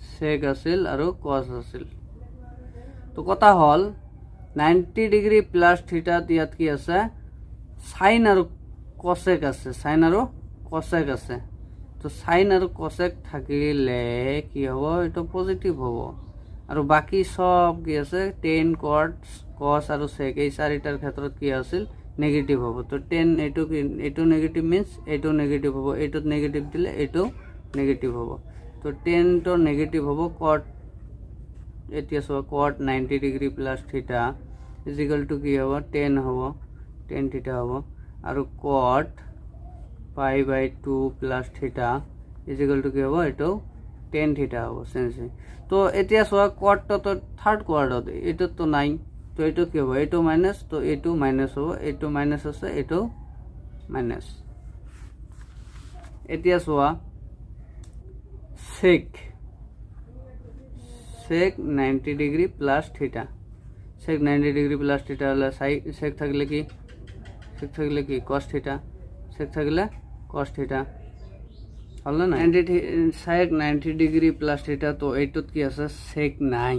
sec আছিল আৰু cos আছিল তো কথা হল 90 ডিগ্ৰি প্লাস থিটা ইয়াত কি আছে sin আৰু cosec আছে sin আৰু cosec আছে তো sin আৰু cosec থাকিলে কি হ'ব এটা পজিটিভ হ'ব আৰু বাকি সব কি আছে tan cot cos আৰু sec এই চাৰিটাৰ ক্ষেত্ৰত কি আছিল নেগেটিভ হ'ব তো tan এটো নেগেটিভ মিন্স এটো নেগেটিভ হ'ব এটো নেগেটিভ দিলে এটো নেগেটিভ হ'ব তো tan তো নেগেটিভ হ'ব cot এতিয়া সো cot 90 ডিগ্রি প্লাস থিটা ইজ ইকুয়াল টু কি হ'ব tan হ'ব tan থিটা হ'ব আৰু cot pi by 2 প্লাস থিটা ইজ ইকুয়াল টু কি হ'ব এটো tan থিটা হ'ব সেন্সে তো এতিয়া সো cot তো থার্ড কোয়াড্রত এটো তো নাই তো এটো কি হবে এটো মাইনাস তো এটো মাইনাস হবে এটো মাইনাস আছে এটো মাইনাস এতিয়া সোয়া sec 90 ডিগ্রি প্লাস থিটা sec 90 ডিগ্রি প্লাস থিটা হলে sec থাকলে কি cos থিটা sec থাকলে cos থিটা হল না sec 90 ডিগ্রি প্লাস থিটা তো এইটোত কি আছে sec নাই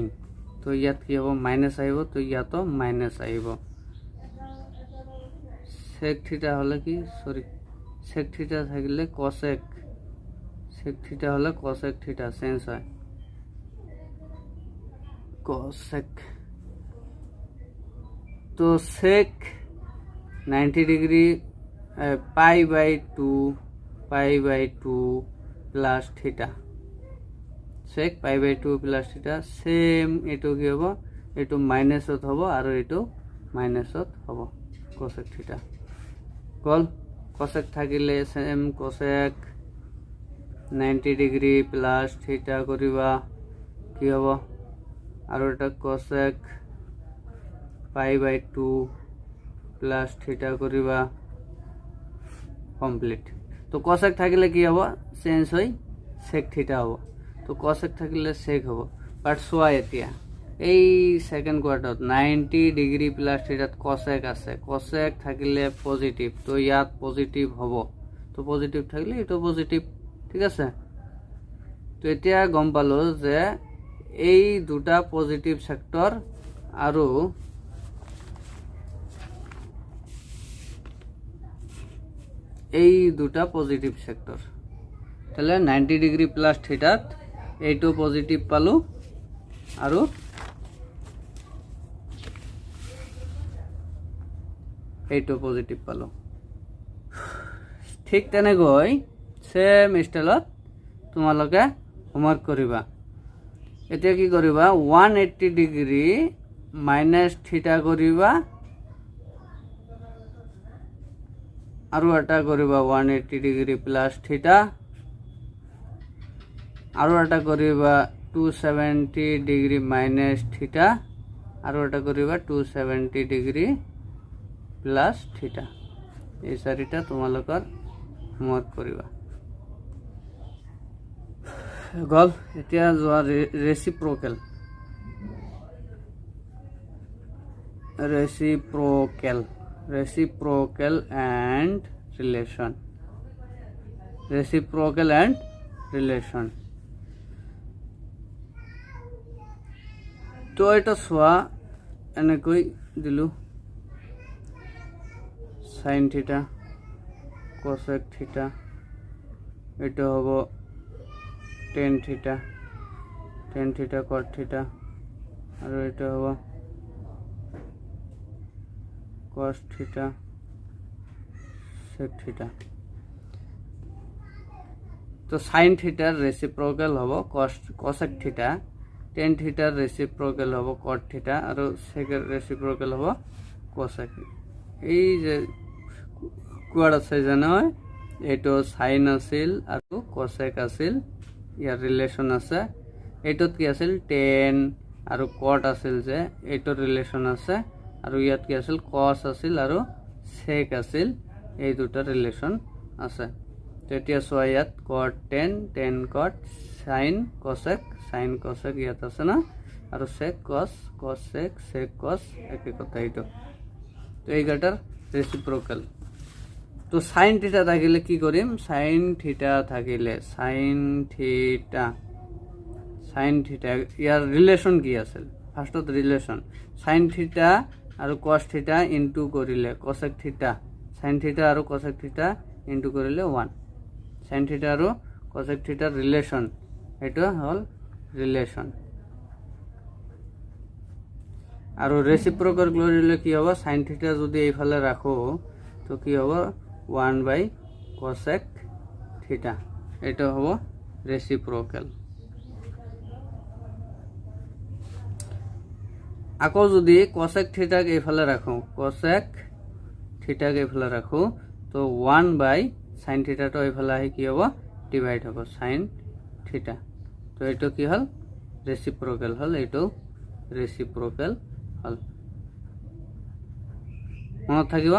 তো ইয়াত কি হ'ব মাইনাস আহিব তো ইয়াতো মাইনাস আহিব sec থিটা হলে কি সরি sec থিটা থাকলে cosec sec থিটা হলে cosec থিটা চেঞ্জ হয় cosec তো sec 90 degree pi by 2 plus থিটা sec pi by 2 প্লাস থিটা সেম এটো কি হ'ব এটো মাইনাসত হ'ব আৰু এটো মাইনাসত হ'ব cosec থিটা কল cosec থাকিলে সেম cosec 90 ডিগ্রি প্লাস থিটা কৰিবা কি হ'ব আৰু এটা cosec pi by 2 প্লাস থিটা কৰিবা কমপ্লিট তো cosec থাকিলে কি হ'ব চেঞ্জ হৈ sec থিটা হ'ব তো cosec থাকিলে sec হ'ব বাট সোয়া এতিয়া এই সেকেন্ড কোয়াড্রত 90 ডিগ্রি প্লাস থিটাত cosec আছে cosec থাকিলে পজিটিভ তো ইয়াত পজিটিভ হ'ব তো পজিটিভ থাকিলে এটো পজিটিভ ঠিক আছে তো এতিয়া গম পালো যে এই দুটা পজিটিভ সেক্টর আৰু এই দুটা পজিটিভ সেক্টৰ, তাহলে 90 ডিগ্ৰি প্লাস থিটাত এইটো পজিটিভ পালো আৰু এইটো পজিটিভ পালো। ঠিক তেনেকৈ সেম স্টাইলত তোমালোকে হোমৱৰ্ক কৰিবা। এতিয়া কি কৰিবা, 180 ডিগ্ৰী মাইনাছ থিটা কৰিবা আৰু এটা কৰিবা 180 ডিগ্ৰী প্লাছ থিটা, আৰু এটা কৰিবা 270 ডিগ্ৰী মাইনাছ থিটা, আৰু এটা কৰিবা 270 ডিগ্ৰী প্লাছ থিটা। এই চাৰিটা তোমালোকৰ হোমৱৰ্ক কৰিবা। গ'ল। এতিয়া যোৱা reciprocal. Reciprocal and relation. Reciprocal and relation. তো এটা চোৱা, এনেকৈ দিলোঁ সাইন থিটা কোসেক থিটা, এটা হ'ব টেন থিটা কট থিটা, আৰু এটা হ'ব কস থিটা সেক থিটা। তো সাইন থিটার রেসিপ্রোকেল হব কসেক থিটা, টেন থিটার রেসিপ্রোকেল হব কট থিটা, আৰু সেকেৰ ৰেসিপ্ৰোকেল হব কোসেক। এই যে কোৱাত আছে জানো, এইটো সাইন আছিল আৰু কোসেক আছিল, ইয়াৰ ৰিলেশ্যন আছে। এইটোত কি আছিল, টেন আৰু কট আছিল যে, এইটোৰ ৰিলেশ্যন আছে। আৰু ইয়াত কি আছিল, কস আছিল আৰু সেক আছিল, এই দুটা ৰিলেশ্যন আছে। তেতিয়া চোৱা, ইয়াত কট টেন, টেন কট, সাইন কসেক ইয়াত আছে না, আৰু সেক কস, কস সেক, সেক কস, একে কথা এইটো। তো এইকেইটাৰ ৰেচিপ্ৰকেল। তো সাইন থিটা থাকিলে কি কৰিম, সাইন থিটা ইয়াৰ ৰিলেশ্যন কি আছিল, ফাৰ্ষ্টত ৰিলেশ্যন সাইন থিটা আৰু কস থিটা ইনটু কৰিলে কসেক থিটা, সাইন থিটা আৰু কসেক থিটা ইনটু কৰিলে 1। সাইন থিটা আৰু কসেক থিটাৰ ৰিলেশ্যন, এইটো হ'ল ৰিলেশ্যন। আৰু ৰেচিপ্ৰকেল কৰিলে কি হ'ব, সাইন থিটা যদি এইফালে ৰাখো তো কি হ'ব, 1/cosec থিটা, এটা হ'ব ৰেচিপ্ৰকেল। আকৌ যদি কসেক থিটাক এইফালে ৰাখো, তো 1/sin থিটাটো এইফালে আহি কি হ'ব, ডিভাইড হ'ব সাইন থিটা। তো এইটো কি হ'ল, ৰেচিপ্ৰকেল হ'ল, এইটো ৰেচিপ্ৰকেল হ'ল। মনত থাকিব,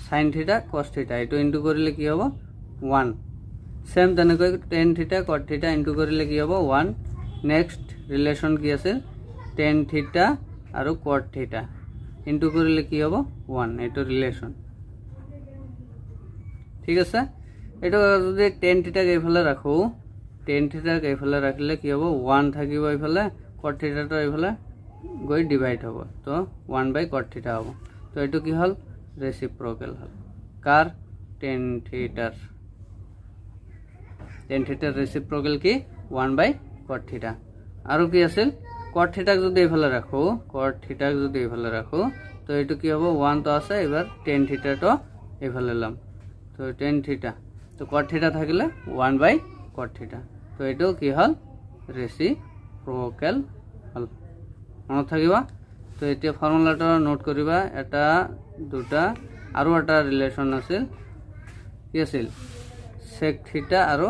সাইন থিটা কস থিটা এইটো ইনটু কৰিলে কি হ'ব, 1। সেম তেনেকৈ টেন থিটা কট থিটা ইনটু কৰিলে কি হ'ব, 1। নেক্সট ৰিলেশ্যন কি আছিল, টেন থিটা আৰু কট থিটা ইনটু কৰিলে কি হ'ব, 1, এইটো ৰিলেশ্যন। ঠিক আছে। এইটো যদি টেন থিটাক এইফালে ৰাখোঁ, টেন থিটাক এইফালে ৰাখিলে কি হ'ব, 1 থাকিব এইফালে, কট থিটাটো এইফালে গৈ ডিভাইড হ'ব, তো 1/cot থিটা হ'ব। তো এইটো কি হ'ল, ৰেচিপ্ৰকেল হ'ল। কাৰ, টেন থিটাৰ ৰেচিপ্ৰকেল কি, 1/cot থিটা। আৰু কি আছিল, কট থিটাক যদি এইফালে ৰাখোঁ, তো এইটো কি হ'ব, 1 তো আছে, এবাৰ টেন থিটাটো এইফালে ল'ম, তো টেন থিটা, তো কট থিটা থাকিলে 1/cot থিটা। তো এইটো কি হ'ল, ৰেচিপ্ৰকেল হ'ল। মনত থাকিব। তো এতিয়া ফৰ্মুলাটো নোট কৰিবা, এটা দুটা আৰু এটা ৰিলেশ্যন আছিল, কি আছিল, সেক থিটা আৰু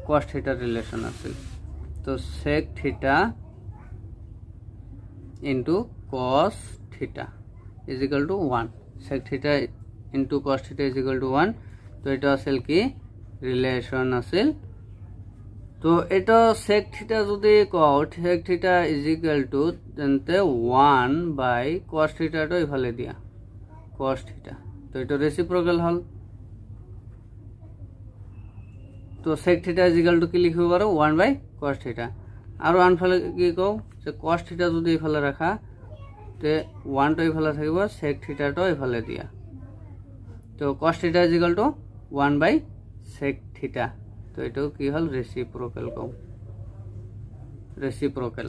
কস থিটাৰ ৰিলেশ্যন আছিল। তো sec theta into cos theta is equal two 1, sec theta into cos theta is equal two 1। তো এটা আছিল কি, রিলেশন আছিল। তো এটা sec theta যদি কও sec theta is equal to তেন্তে 1 by cos theta টো ইফালে দিয়া cos theta, তো এটা রেসিপ্রোকাল হল। তো sec theta is equal to কি লিখিব পারো 1 by cos theta। আর আনফালে কি কও যে cos theta যদি ইফালে রাখা তে 1 টো এইফালে থাকিব sec থিটা টো এইফালে দিয়া তো cos থিটা ইজ ইকুয়াল টু 1/sec থিটা তো এটাও কি হল রেসিপ্রোকাল কম রেসিপ্রোকাল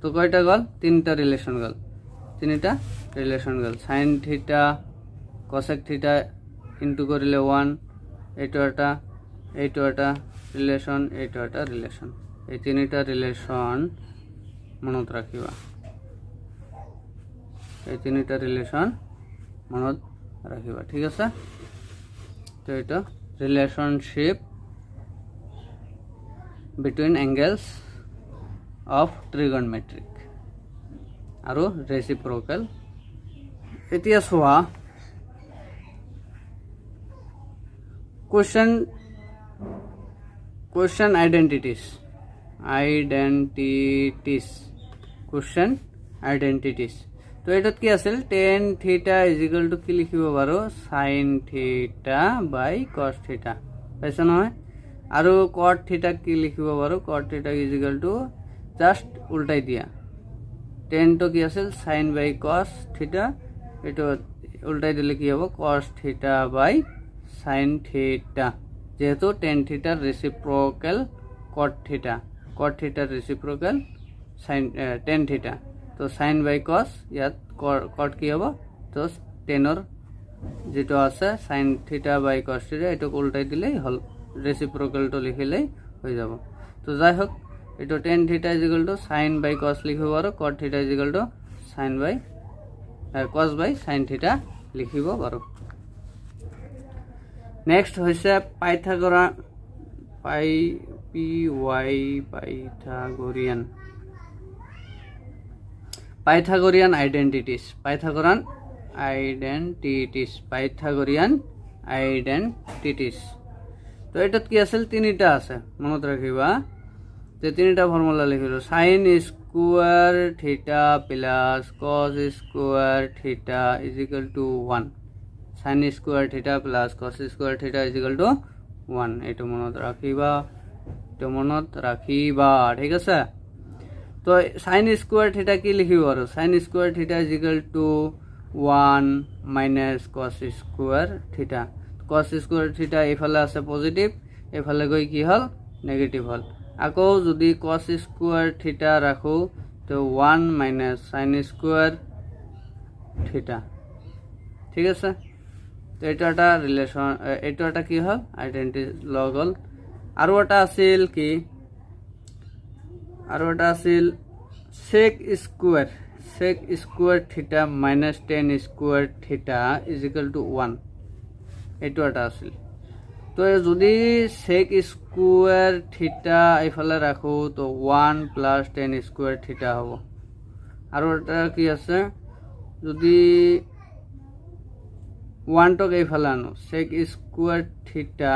তো কয়টা গল তিনটা রিলেশন গল sin থিটা cosec থিটা ইনটু করিলে 1 এইটো এটা রিলেশন এই তিনটা রিলেশন মনত রাখিবা ঠিক আছে তো এটা রিলেশনশিপ বিটুইন অ্যাঙ্গেলস অফ ট্রিগনমেট্রিক আৰু ৰেসিপ্ৰোকাল এতিয়া চোৱা question identities তো এটাত কি আছিল tan theta is equal two কি লিখিব পাৰো sin থিটা বাই cos থিটা পাইছ নহয় আৰু cot থিটা কি লিখিব পাৰো cot theta is equal two just উল্টাই দিয়া tan তো কি আছিল sin বাই cos থিটা এটা উল্টাই দিলে কি হ'ব cos থিটা বাই sin থিটা যেহেতু tan থিটার রেসিপ্রোকাল cot থিটার রেসিপ্রোকাল sin tan থিটা তো sin বাই cos ইয়াত cot কি হ'ব তো tan এর যেটো আছে sin থিটা বাই cos থিটা এটা উল্টাই দিলেই হল রেসিপ্রোকাল তো লিখিলেই হৈ যাব তো যাই হোক এটা tan theta is equal to sin by cos লিখিব পাৰো cot theta is equal to sin by cos by sin theta লিখিব পাৰো নেক্সট হৈছে পাইথাগোৰিয়ান আইডেন্টিটিস তো এটাত কি আছিল তিনিটা আছে মনত ৰাখিবা তে তিনিটা ফর্মুলা লিখিলো sin স্কয়ার থিটা প্লাস cos স্কয়ার থিটা is equal two 1 sin square থিটা প্লাস cos স্কয়ার থিটা ইজ ইকুয়াল টু 1 এটা মনত রাখিবা ঠিক আছে তো sin স্কয়ার থিটা কি লিখিব আৰু sin স্কয়ার থিটা is equal two 1 minus cos square থিটা cos স্কয়ার থিটা এফালে আছে পজিটিভ এফালে গৈ কি হল নেগেটিভ হল আকৌ যদি cos স্কয়ার থিটা রাখো তো 1 মাইনাস sin স্কয়ার থিটা ঠিক আছে তো এটা একটা রিলেশন এটা একটা কি হল আইডেন্টিটি লগ হল আৰু এটা আছিল কি sec স্কয়ার থিটা মাইনাস tan স্কয়ার থিটা ইজ ইকুয়াল টু 1 এটা একটা আছিল তো যদি sec স্কয়ার থিটা এফালে রাখো তো 1 প্লাস tan স্কয়ার থিটা হ'ব আৰু এটা কি আছে যদি 1 টক এইফালে আনো sec স্কয়াৰ থিটা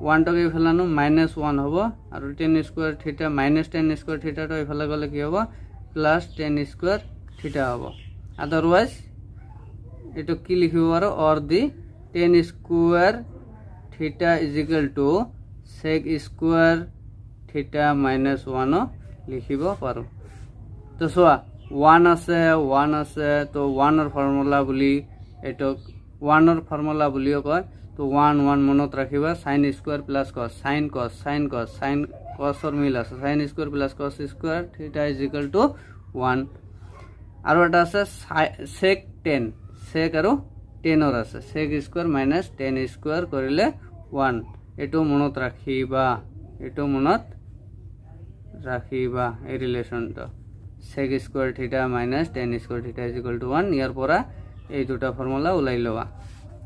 1 টক এইফালে আনো মাইনাস 1 হ'ব আৰু tan স্কয়ার থিটা মাইনাস tan স্কয়ার থিটা তো এইফালে গলে কি হ'ব প্লাস tan স্কয়ার থিটা হ'ব আদারওয়াইজ এটো কি লিখিব পাৰো অৰ দি tan স্কয়াৰ থিটা is equal two sec square থিটা মাইনাস 1 লিখিব পাৰো তো সোয়া 1 আছে তো 1 এর ফর্মুলা বুলি এটো 1 এর ফর্মুলা বুলিও কয় তো 1 মনত রাখিবা sin square plus cos sin cos এর মিল আছে sin square plus cos square থিটা ইজ ইকুয়াল টু 1 আৰু এটা আছে sec আৰু tan এৰ আছে sec square minus tan square কৰিলে 1 এটো মনত ৰাখিবা এই ৰিলেশনটো sec স্কয়াৰ থিটা মাইনাস tan স্কয়াৰ থিটা ইজ ইকুয়াল টু 1 ইয়াৰ পৰা এই দুটা ফৰ্মুলা উলাই লবা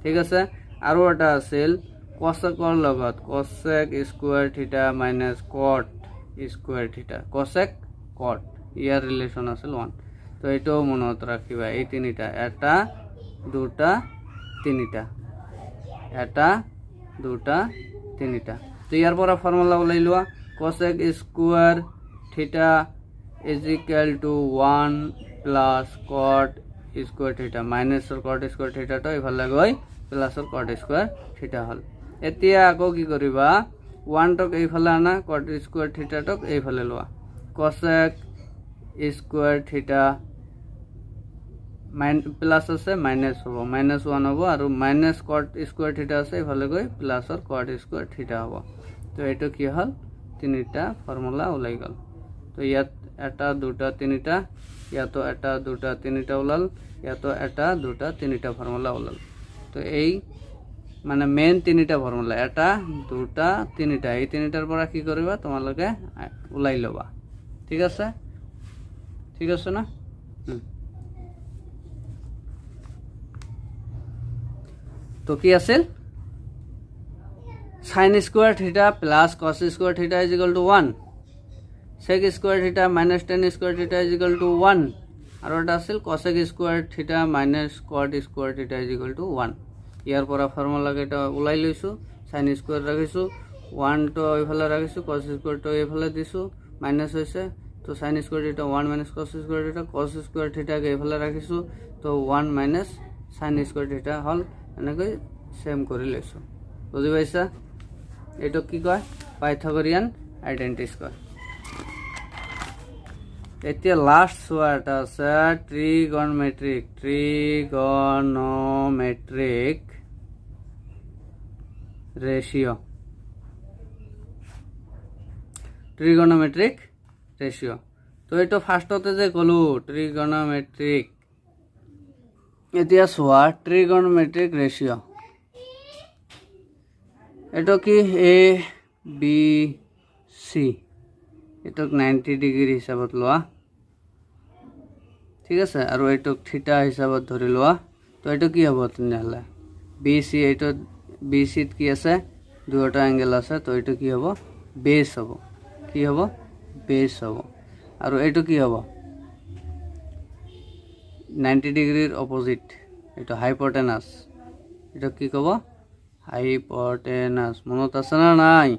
ঠিক আছে আৰু এটা আছিল cosecৰ লগত cosec স্কয়াৰ থিটা মাইনাস cot স্কয়াৰ থিটা cosec cot ইয়াৰ ৰিলেশন আছিল 1 তো এটাও মনত ৰাখিবা এই তিনিটা এটা দুটা তিনিটা তো ইয়াৰ পৰা ফৰ্মুলা উলাই লোৱা cosec স্কয়ার থিটা is equal to 1 plus cot square থিটা মাইনাস cot স্কয়ার থিটা তো ইফালে গৈ প্লাস cot স্কয়ার থিটা হল এতিয়া আকৌ কি কৰিবা 1 টক এইফালে আনা cot স্কয়াৰ থিটা টক এইফালে লোৱা cosec স্কয়াৰ থিটা প্লাছ আছে মাইনাছ হ'ব, -1 হ'ব আৰু মাইনাছ কট স্কুৱাৰ থিটা আছে এইফালে গৈ প্লাছৰ কট স্কুৱাৰ থিটা হ'ব। তো এইটো কি হ'ল, তিনিটা ফৰ্মুলা ওলাই গ'ল। তো ইয়াত এটা দুটা তিনিটা, ইয়াতো এটা দুটা তিনিটা ওলাল, ইয়াতো এটা দুটা তিনিটা ফৰ্মুলা ওলাল। তো এই মানে মেইন তিনিটা ফৰ্মুলা, এটা দুটা তিনিটা, এই তিনিটাৰ পৰা কি কৰিবা তোমালোকে ওলাই ল'বা। ঠিক আছে, ঠিক আছে না? তো কি আছিল, সাইন স্কোয়ার থিটা প্লাস কস স্কোয়ার থিটা is equal two 1, sec square থিটা মাইনাস টেন স্কোয়ার থিটা ইজ ইকুয়াল টু 1, আৰু এটা আছিল কসেক স্কোয়াৰ থিটা মাইনাস কট স্কোয়াৰ থিটা ইজ ইকুয়াল টু 1। ইয়াৰ পৰা ফৰ্মুলা কেইটা ওলাই লৈছোঁ, সাইন স্কোয়াৰ ৰাখিছোঁ, 1টো এইফালে ৰাখিছোঁ, কস স্কোয়ারটো এইফালে দিছোঁ, মাইনাছ হৈছে। তো সাইন স্কোয়ার থিটা 1 মাইনাস কস স্কোয়ার থিটা, কস স্কোয়ার থিটাকে এইফালে ৰাখিছোঁ, তো 1 মাইনাস সাইন স্কোয়াৰ থিটা হ'ল। এনেকৈ সেম কৰি লৈছোঁ, বুজি পাইছা? এইটো কি কয়, পাইথাগোৰিয়ান আইডেন্টিটি কয়। এতিয়া লাষ্ট চোৱা এটা আছে ট্ৰিগনমেট্ৰিক ৰেচিঅ'। ট্ৰিগনমেট্ৰিক ৰেচিঅ'। তো এইটো ফাৰ্ষ্টতে যে ক'লো ট্ৰিগনমেট্ৰিক, এতিয়া চোৱা ট্ৰিগনমেট্ৰিক ৰেচিঅ'। এইটো কি এ বি চি, এইটোক 90 ডিগ্ৰী হিচাপত লোৱা, ঠিক আছে, আৰু এইটোক থিটা হিচাপত ধৰি লোৱা। তো এইটো কি হ'ব তেনেহ'লে, বি চি, এইটো বি চিত কি আছে, দুয়োটা এংগেল আছে। তো এইটো কি হ'ব, বেছ হ'ব, কি হ'ব, বেছ হ'ব। আৰু এইটো কি হ'ব, 90 ডিগ্ৰীৰ অপজিট, এইটো হাইপটেনাছ, এইটো কি ক'ব, হাইপটেনাছ। মনত আছে না নাই,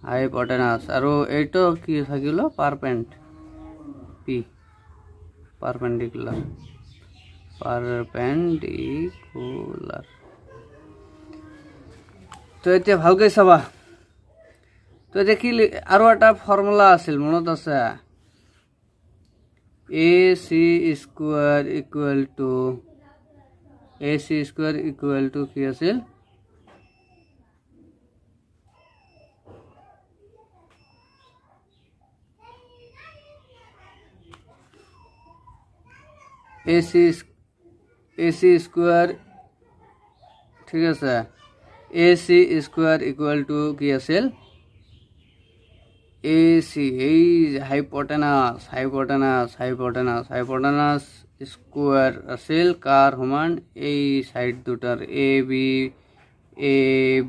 হাইপটেনাছ। আৰু এইটো কি থাকিল, পাৰপেণ্ডিকুলাৰ। তো এতিয়া ভালকৈ চাবা। তো এতিয়া কি, আৰু এটা ফৰ্মুলা আছিল মনত আছে, এ চি স্কুৱাৰ ইকুৱেল টু কি আছিল, এ চি স্কুৱাৰ, ঠিক আছে, এ চি স্কুৱাৰ ইকুৱেল টু কি আছিল, এ চি, এই হাইপটেনাছ স্কুৱাৰ আছিল কাৰ সমান, এই সাইড দুটাৰ A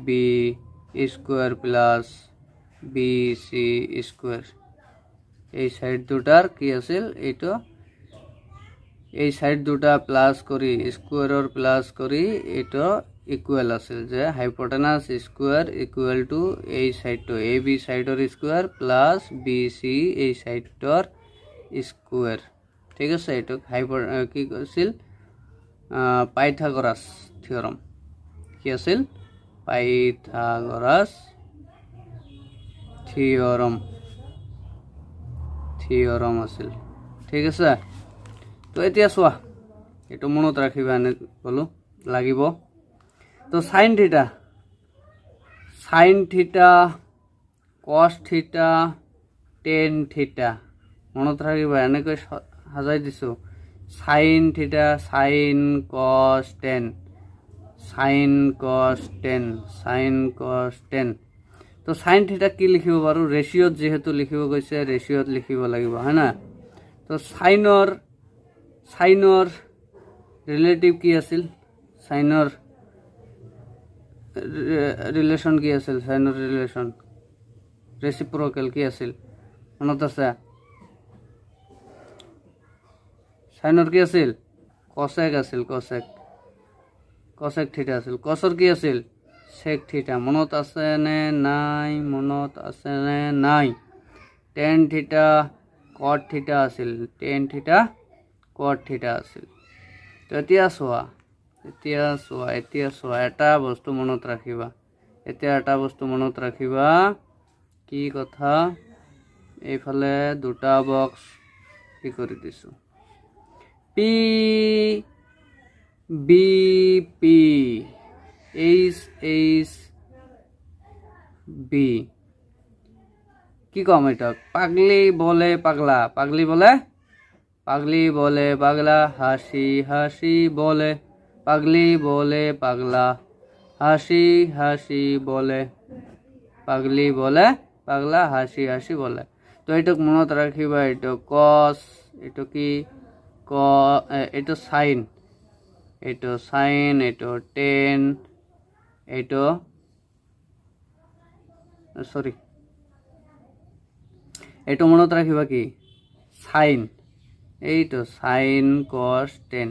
B square plus B C square, এই সাইড দুটাৰ কি আছিল, এইটো এই সাইড দুটা প্লাস কৰি স্কুৱাৰৰ প্লাস কৰি এইটো ইকুৱেল আছিল, যে হাইপটেনাছ স্কুৱাৰ ইকুৱেল টু এই সাইডটো এ বি সাইডৰ স্কুৱাৰ প্লাস বি চি এই সাইডৰ স্কুৱাৰ, ঠিক আছে। এইটোক কি আছিল, পাইথাগোৰাছ থিয়ৰম, কি আছিল, পাইথাগোৰাছ থিয়ৰম আছিল, ঠিক আছে। তো এতিয়া চোৱা, এইটো মনত ৰাখিবা, এনে ক'লো লাগিব। তো sine theta cos theta tan theta, মনত ৰাখিবা, এনেকৈ সজাই দিছোঁ, সাইন থিটা সাইন কস টেন। তো সাইন থিটা কি লিখিব পাৰোঁ, ৰেচিঅ'ত যিহেতু লিখিব গৈছে, ৰেচিঅ'ত লিখিব লাগিব, হয় না। তো সাইনৰ ৰিলেটিভ কি আছিল, সাইনৰ ৰিলেশ্যন কি আছিল, সাইনৰ ৰিলেশ্যন ৰেচিপ্ৰকেল কি আছিল, মনত আছে, সাইনৰ কি আছিল, কচেক আছিল, কচেক থিটা আছিল, কচৰ কি আছিল, সেক থিটা, মনত আছে নে নাই, টেন থিটা কট থিটা আছিল, তো এতিয়া চোৱা, এটা বস্তু মনত ৰাখিবা, কি কথা, এইফালে দুটা বক্স কি কৰি দিছোঁ, P B P H H B কি কম এটা পাগলি বলে পাগলা পাগলি বলে পাগলা হাসি হাসি বলে পাগলি বলে পাগলা হাসি হাসি বলে পাগলি বলে পাগলা হাসি হাসি বলে তো এইটুক মনত রাখিবা এইটো কস এইটো কি এইটো সাইন এইটো টেন এইটো সরি এইটো মনত রাখিবা কি সাইন এইটো সাইন কস টেন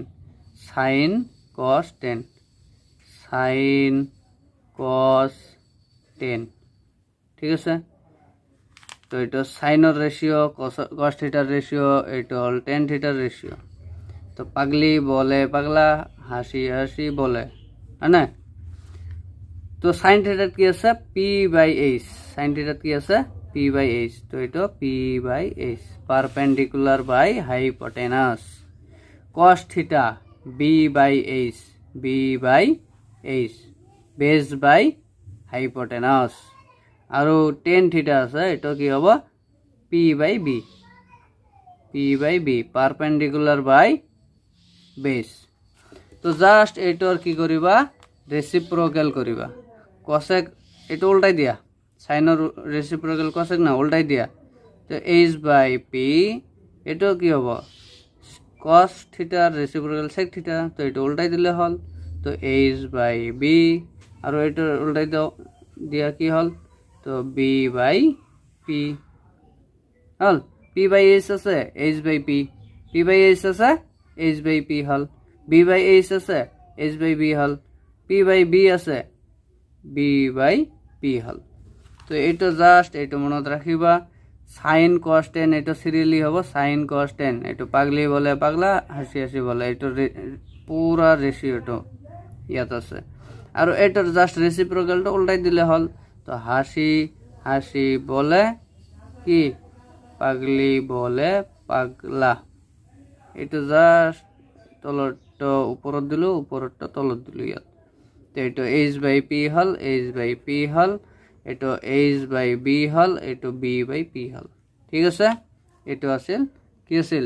সাইন কস টেন সাইন কস টেন ঠিক আছে তো এটা সাইনের রেশিও কস থিটার রেশিও এটা হল টেন থিটার রেশিও তো পাগলি বলে পাগলা হাসি হাসি বলে হ্যাঁ না তো সাইন থিটার কি আছে পি বাই এইচ সাইন থিটার কি আছে পি বাই এইচ তো এটা পি বাই এইচ পারপেন্ডিকুলার বাই হাইপোটেনাস কস থিটা বি বাই এইচ বেস বাই হাইপোটেনাস আৰু টেন থিটা আছে এটা কি হব পি বাই বি পারপেন্ডিকুলার বাই বেস তো জাস্ট এটার কি করিবা রেসিপ্রোকেল করিবা কসেক এটা উল্টাই দিয়া সাইনের রেসিপ্রোকেল কসেক না উল্টাই দিয়া তো এইচ বাই পি এটা কি হব কস থিটার রেসিপ্রোকেল সেক থিটা তো এটা উল্টাই দিলে হল তো এইচ বাই বি আর এটা উল্টাই দিয়া কি হল তো বি বাই পি হল পি বাই এইচ আছে এইচ বাই পি বাই এইচ আছে এইচ বাই পি হল বি বাই এইচ আছে এইচ বাই বি হল পি বাই বি আছে বি বাই পি হল তো এটা জাস্ট এটা মনত রাখিবা সাইন কস টেন এটা সিরিয়ালি হব সাইন কস টেন এটা পাগলি বলে পাগলা হাসি হাসি বলে এটা পুরা রেশিওটা ইয়াত আছে আর এটার জাস্ট রেসিপ্রোকেলটা উল্টাই দিলে হল তো হাসি হাসি বলে কি পাগলি বলে পাগলা এটা জাস্ট তলরটা উপরত দিল উপরটা তলত দিল ইয়াত তো এটা এইচ বাই পি হল এটা এইচ বাই বি হল এটা বি বাই পি হল ঠিক আছে এটা আছিল কি আছিল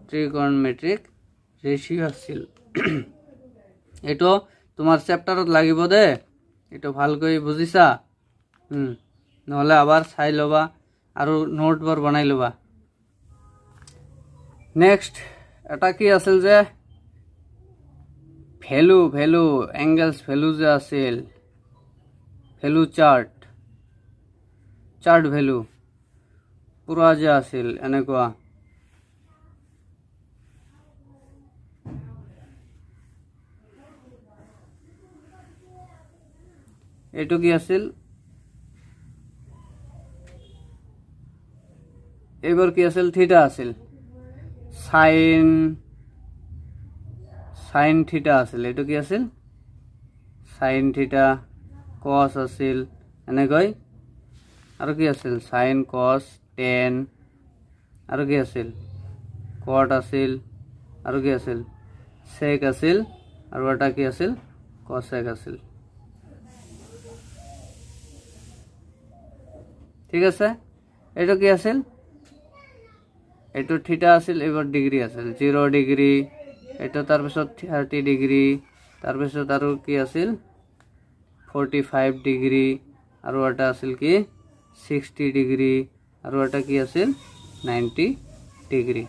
ট্রিগোনোমেট্রিক রেশিও আছিল এটা তোমার চ্যাপ্টারত লাগিব দে এটা ভালকৈ বুজিছা নহলে আবার চাই লবা আর নোটবোৰ বনাই লবা নেক্সট এটা কি আছিল যে ভ্যালু এঙ্গেলস ভ্যালু যে আছিল ভ্যালু চার্ট ভ্যালু পুরা যে আছিল এনেকুৱা এইটো কি আছিল এবার কি আছিল থিটা আছিল সাইন থিটা আছিল এইটো কি আছিল সাইন থিটা কস আছিল এনেকৈ আৰু কি আছিল সাইন কস টেন আৰু কি আছিল কট আছিল আৰু কি আছিল সেক আছিল আৰু এটা কি আছিল কসেক আছিল ঠিক আছে এটা কি আছিল এইটো থিটা আছিল এবার ডিগ্রি আছিল 0 ডিগ্রি এটা তাৰপিছত 30 ডিগ্ৰি তাৰপিছত আৰু কি আছিল 45 ডিগ্ৰি আৰু এটা আছিল কি 60 ডিগ্ৰি আৰু এটা কি আছিল 90 ডিগ্ৰি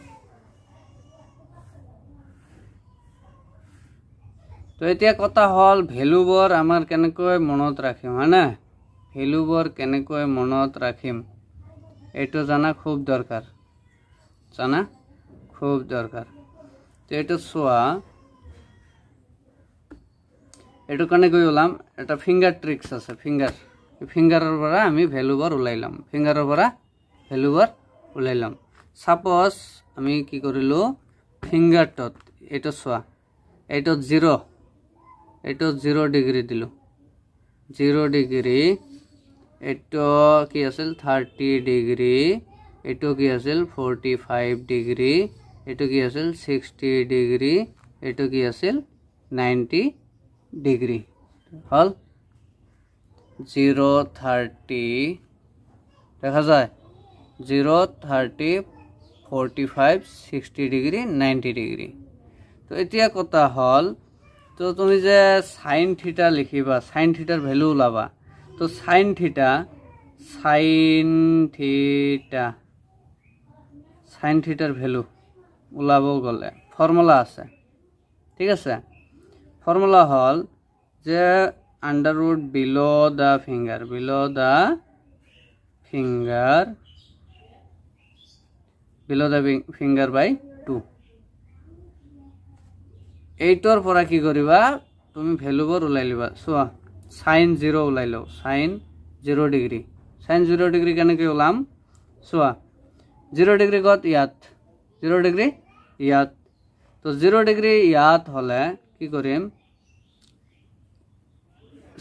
তো এতিয়া কথা হল ভ্যালুবোৰ আমাৰ কেনেকৈ মনত ৰাখিম হয়না ভ্যালুবোৰ কেনেকৈ মনত ৰাখিম এইটো জানা খুব দৰকাৰ তো এটা চোৱা এইটো কাৰণে গৈ ওলাম এটা ফিংগাৰ ট্ৰিক্স আছে ফিংগাৰৰ পৰা আমি ভ্যালুবোৰ ওলাইলাম ফিংগাৰৰ পৰা ভ্যালুবোৰ ওলাইলাম সাপোজ আমি কি কৰিলো ফিংগাৰটত এটা চোৱা এইটো 0 ডিগ্রি দিলো 0 ডিগ্রি এটা কি আছিল 30 ডিগ্রি এটো কি আছিল 45 ডিগ্রি এইটো কি আছিল 60 ডিগ্ৰী, এইটো কি আছিল 90 ডিগ্ৰী। হল 0 30 দেখা যায় 0 30 45 60 ডিগ্ৰী 90 ডিগ্ৰী। তো এতিয়া কথা হল, তো তুমি যে সাইন থিটা লিখিবা, সাইন থিটার ভ্যালু ওলাবা। তো সাইন থিটার ভ্যালু ওলাব গ'লে ফর্মুলা আছে, ঠিক আছে। ফর্মুলা হল যে আন্ডার রুট বিলো দ্য ফিঙ্গার বাই 2। এইটোর পৰা কি কৰিবা তুমি ভ্যালুবোৰ ওলাই লিবা। চোৱা সাইন 0 ওলাই লও, সাইন 0 ডিগ্ৰী, সাইন 0 ডিগ্ৰী কেনেকৈ ওলাম চোৱা। 0 ডিগ্ৰী কত ইয়াত, 0 ডিগ্ৰী ইয়াত। তো 0 ডিগ্ৰী ইয়াত হলে কি কৰিম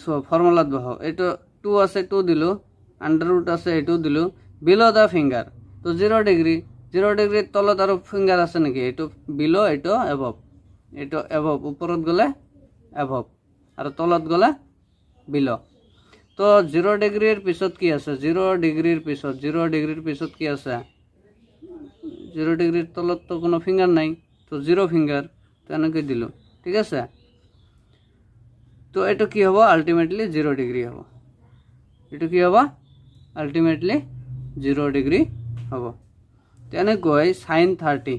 চোৱা ফৰ্মুলাত বহাও। এইটো 2 আছে 2 দিলো, আন্ডাৰ ৰুট আছে এইটো দিলো, বিলো দ্য ফিঙ্গাৰ। তো 0 ডিগ্ৰী তলত আৰু ফিঙ্গাৰ আছে নেকি, এইটো বিলো এইটো এভব, এইটো এভব, উপৰত গলে এভব আৰু তলত গলে বিলো। তো 0 ডিগ্ৰীৰ পিছত কি আছে, 0 ডিগ্ৰীৰ পিছত কি আছে, 0 ডিগ্ৰীৰ তলত তো কোনো ফিঙ্গার নাই, তো 0 ফিঙ্গার, তো এনেকৈ দিলো, ঠিক আছে। তো এইটো কি হ'ব আলটিমেটলি 0 ডিগ্ৰী হ'ব, এইটো কি হ'ব আলটিমেটলি 0 ডিগ্ৰী হ'ব। তেনেকৈ সাইন 30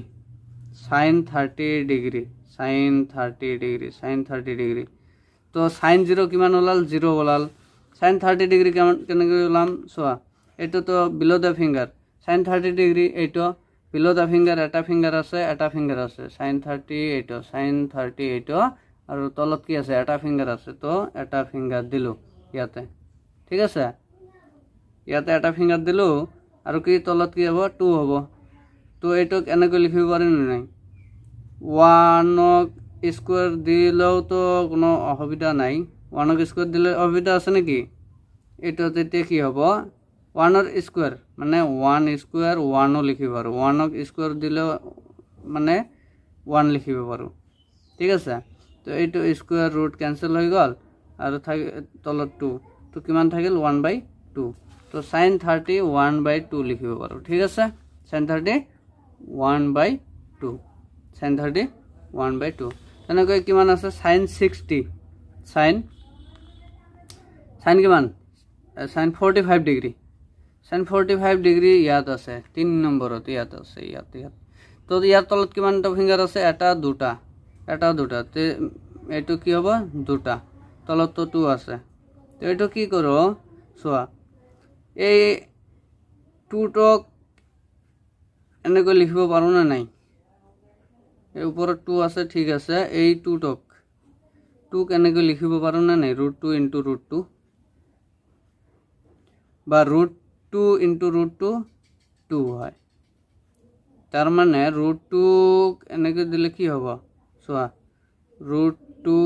ডিগ্ৰী, সাইন 30 ডিগ্ৰী। তো সাইন 0 কিমান ওলাল, 0 ওলাল। সাইন 30 ডিগ্ৰী কেনেকৈ ওলাম চোৱা, এইটো তো বিলো দ্য ফিঙ্গাৰ, সাইন 30 ডিগ্ৰী এইটো বিলো দ্য ফিঙ্গাৰ, এটা ফিঙ্গাৰ আছে, সাইন 30 এইটো আৰু তলত কি আছে, এটা ফিঙ্গাৰ আছে, তো এটা ফিঙ্গাৰ দিলো ইয়াতে, ঠিক আছে। ইয়াতে এটা ফিঙ্গাৰ দিলো আৰু কি তলত কি হ'ব 2 হ'ব। তো এইটোক এনেকৈ লিখিব পাৰিম নাই, 1ক স্কোয়াৰ দিলেও তো কোনো অসুবিধা নাই, 1ক স্কোয়াৰ দিলে অসুবিধা আছে নেকি, এইটো তেতিয়া কি হ'ব 1ৰ স্কোয়াৰ মানে 1 স্কোয়াৰ 1ও লিখিব পাৰোঁ, 1ক স্কোয়াৰ দিলেও মানে 1 লিখিব পাৰোঁ, ঠিক আছে। তো এইটো স্কোয়াৰ ৰুট ক্যান্সেল হৈ গ'ল আৰু তলত 2, তো কিমান থাকিল 1/2। তো সাইন 30 1/2 লিখিব পাৰোঁ, ঠিক আছে। Sine 30 1/2, sine 30 1/2। তেনেকৈ কিমান আছে সাইন 60, সাইন কিমান, সাইন 45 ডিগ্ৰী, সাইন 45 ডিগ্ৰী ইয়াত আছে 3 নম্বৰত, ইয়াত আছে, ইয়াত। তো ইয়াৰ তলত কিমানটা ফিঙ্গার আছে, এটা দুটা, তে এইটো কি হ'ব 2টা, তলত তো 2 আছে। তো এইটো কি কৰোঁ চোৱা, এই 2টক এনেকৈ লিখিব পাৰোঁ না নাই, এই ওপৰত 2 আছে, ঠিক আছে। এই 2টক এনেকৈ লিখিব পাৰোঁ না নাই, √2 ইন্টু √2 বা √2 ইন্টু √2 2 হয়। তার মানে √2 এনেকৈ দিলে কি হ'ব চোৱা, √2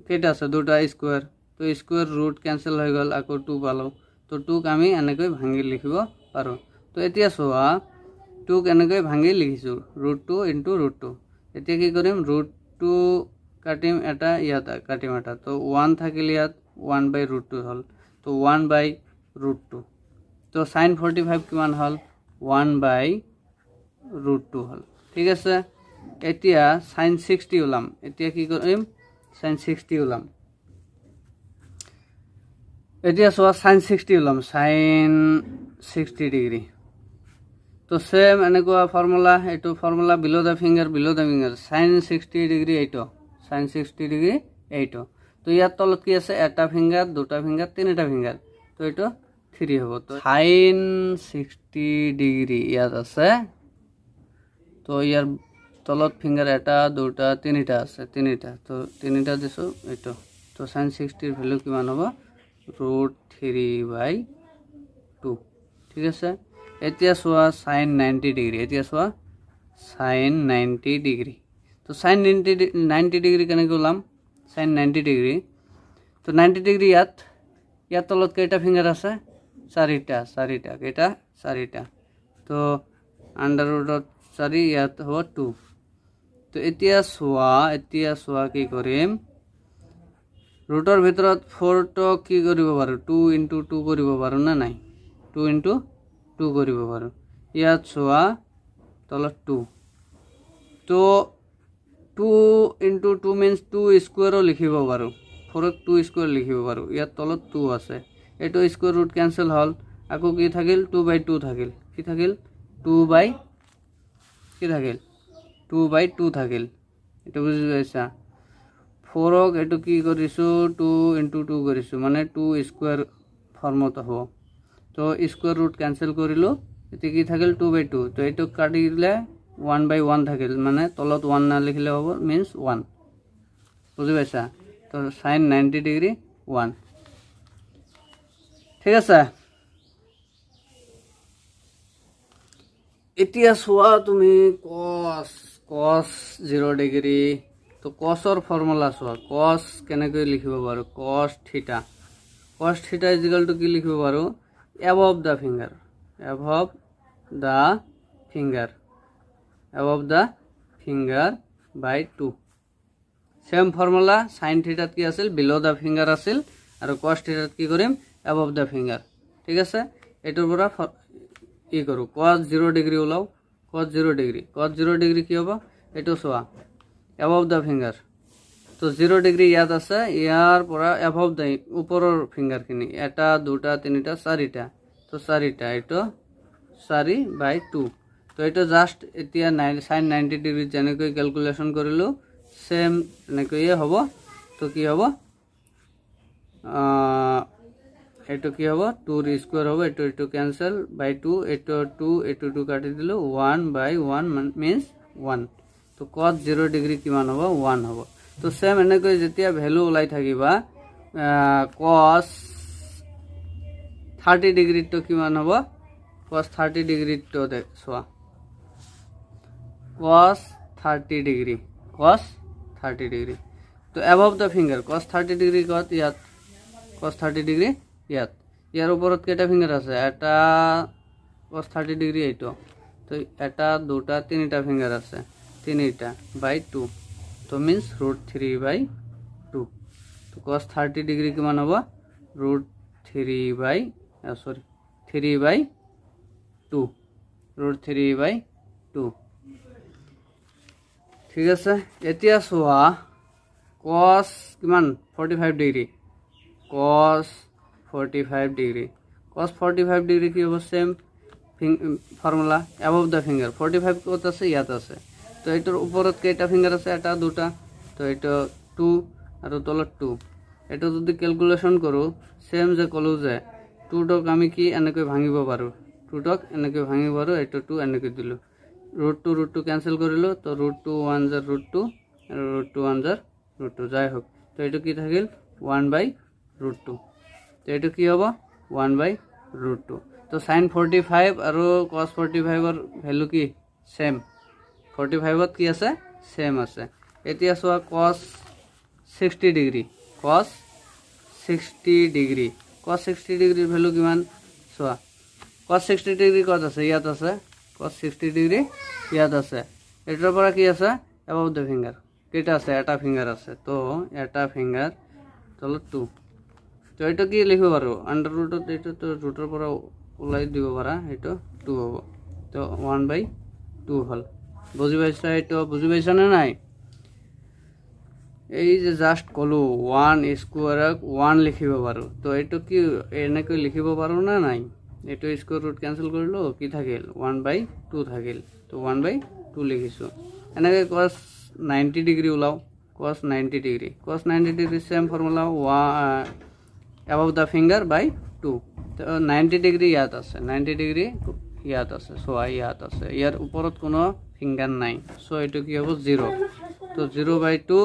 কেইটা আছে, 2টা স্কোয়াৰ, তো স্কোয়াৰ ৰুট ক্যান্সেল হৈ গ'ল, আকৌ 2 পালোঁ। তো 2ক আমি এনেকৈ ভাঙি লিখিব পাৰোঁ। তো এতিয়া চোৱা 2ক এনেকৈ ভাঙি লিখিছোঁ, √2 ইন্টু √2। এতিয়া কি কৰিম, √2 কাটিম এটা, ইয়াত কাটিম এটা, তো 1 থাকিল ইয়াত, 1/√2 হ'ল, তো 1/√2। তো সাইন 45 কিমান হ'ল 1/√2 হ'ল, ঠিক আছে। এতিয়া সাইন 60 ওলাম, এতিয়া কি কৰিম সাইন 60 ওলাম। এতিয়া চোৱা সাইন 60 ওলাম, সাইন 60 ডিগ্ৰী। তো সেম এনেকুৱা ফৰ্মুলা, এইটো ফৰ্মুলা বিলো দ্য ফিঙ্গাৰ, সাইন 60 ডিগ্ৰী এইটো, সাইন 60 ডিগ্ৰী এইটো। তো ইয়াৰ তলত কি আছে, এটা ফিঙ্গাৰ, 2টা ফিঙ্গাৰ, 3টা ফিঙ্গাৰ, তো এইটো 3 হ'ব। তো সাইন 60 ডিগ্ৰী ইয়াত আছে, তো ইয়াৰ তলত ফিঙ্গার এটা, 2টা, 3টা আছে, 3টা, তো 3টা দিছোঁ এইটো। তো সাইন 60 ভ্যালু কিমান হ'ব, √3/2, ঠিক আছে। এতিয়া চোৱা সাইন 90 ডিগ্ৰী, এতিয়া চোৱা সাইন 90 ডিগ্ৰী। তো সাইন 90 ডিগ্ৰী কেনেকৈ ওলাম, সাইন 90 ডিগ্ৰী। তো 90 ডিগ্ৰী ইয়াত তলত কেইটা ফিঙ্গাৰ আছে, 4টা, কেইটা 4টা। তো আন্ডাৰ ৰুটত 4 ইয়াত হ'ব 2 তো এতিয়া চোৱা কি কৰিম ৰুটৰ ভিতৰত 4 টো কি কৰিব পাৰো 2 * 2 কৰিব পাৰো না নাই 2 * 2 কৰিব পাৰো ইয়াত চোৱা তলত 2 তো 2 * 2 means 2 স্কয়াৰও লিখিব পাৰো 4 ক 2 স্কয়াৰ লিখিব পাৰো ইয়াত তলত 2 আছে এটো স্কয়াৰ ৰুট ক্যান্সেল হল আকৌ কি থাকিল 2/2 থাকিল কি থাকিল 2/2 থাকিল এটা বুজি পাইছা 4 ক এটো কি কৰিছো 2 * 2 কৰিছো মানে 2 স্কয়াৰ ফৰ্মত হ'ব তো স্কয়াৰ ৰুট ক্যান্সেল কৰিলো এতে কি থাকিল 2/2 তো এটো কাটি দিলে 1/1 থাকিল মানে তলত 1 না লিখিলে হ'ব মিন্স 1 বুজি পাইছা তো sin 90 ডিগ্রি 1 ঠিক আছে এতিয়া চোৱা তুমি cos 0 ডিগ্ৰি তো cosৰ ফৰ্মুলা চোৱা cos কেনেকৈ লিখিব পাৰো cos থিটা = কি লিখিব পাৰো above the finger by 2 same formula sin থিটাত কি আছিল below the finger আছিল আৰু cos থিটাত কি কৰিম above the finger ঠিক আছে এটোৰ পৰা কি কৰো cos 0 ডিগ্ৰি ওলাও cos 0 ডিগ্ৰি কি হ'ব এটো চোৱা above the finger তো 0 ডিগ্ৰি ইয়াত আছে ইয়াৰ পৰা above the ওপৰৰ ফিংগাৰ খিনি এটা দুটা তিনিটা চাৰিটা তো চাৰিটা এটো 4/2 তো এটা জাস্ট এতিয়া sin 90 ডিগ্ৰি যেনেকৈ ক্যালকুলেশন কৰিলো সেম এনেকৈ হ'ব তো কি হ'ব এটো কি হ'ব 2 ৰ স্কয়ার হ'ব এটো ক্যান্সেল বাই 2 এটো 2 কাটি দিলো 1/1 মিন্স 1 তো cos 0 ডিগ্রি কিমান হ'ব 1 হ'ব তো সেম এনেকৈ যেতিয়া ভ্যালু ওলাই থাকিবা cos 30 ডিগ্রি তো কিমান হ'ব cos 30 ডিগ্রি তো দেখছোৱা cos 30 ডিগ্ৰি তো above the finger cos 30 degree কত ইয়াত cos 30 ডিগ্ৰি ইয়াত ইয়াৰ ওপৰত কেটা ফিংগাৰ আছে এটা cos 30 ডিগ্ৰি এইটো তো এটা দুটা তিনিটা ফিংগাৰ আছে তিনিটা বাই 2 তো মিন্স √3/2 তো cos 30 ডিগ্রি কিমান হ'ব √3/2 ঠিক আছে এতিয়া চোৱা cos কিমান 45 ডিগ্রি cos 45 ডিগ্রি কি হ'ব same formula above the finger 45 কত আছে ইয়াত আছে তো এটার উপৰত কেটা ফিংগাৰ আছে এটা দুটা তো এটা 2 আৰু তলত 2 এটা যদি ক্যালকুলেশন কৰো সেম যে কলো যে 2 টক আমি কি এনেকৈ ভাঙিব পাৰো 2 টক এনেকৈ ভাঙিব পাৰো এটা 2 এনেকৈ দিলো √2 ক্যান্সেল কৰিলো তো √2 1 * √2 আৰু √2 1 * √2 যাই হোক তো এটা কি থাকিল 1/√2 তো এটা কি হ'ব 1/√2 তো sin 45 আৰু cos 45 ৰ ভ্যালু কি সেম 45 ত কি আছে সেম আছে এতিয়া চোৱা cos 60 ডিগ্ৰি cos 60 ডিগ্ৰিৰ ভ্যালু কিমান চোৱা cos 60 ডিগ্ৰি কত আছে ইয়াত আছে cos 60 ডিগ্ৰি ইয়াত আছে এটাৰ পৰা কি আছে above the finger কেটা আছে এটা ফিংগার আছে তো এটা ফিংগার তলত 2 তো এটা কি লিখিব পাৰো আন্ডাৰ ৰুটত এটা তো ৰুটৰ পৰা ওলাই দিব পাৰা এটা 2 হ'ব তো 1/2 হল বুজি পাইছা এটা বুজি পাইছা না নাই এই যে জাস্ট কলো 1 স্কয়ারক 1 লিখিব পাৰো তো এটা কি এনেকৈ লিখিব পাৰো না নাই এটা স্কয়াৰ ৰুট ক্যান্সেল কৰিলো কি থাকিল 1/2 থাকিল তো 1/2 লিখিছো এনেকৈ cos 90 ডিগ্রি ওলাও cos 90 degree same formula above the finger by 2 তো 90 ডিগ্রি ইয়াত আছে 90 ডিগ্রি ইয়াত আছে সোয়া ইয়াত আছে ইয়াৰ ওপৰত কোনো ফিংগার নাই সো এটো কি হ'ব 0 তো 0/2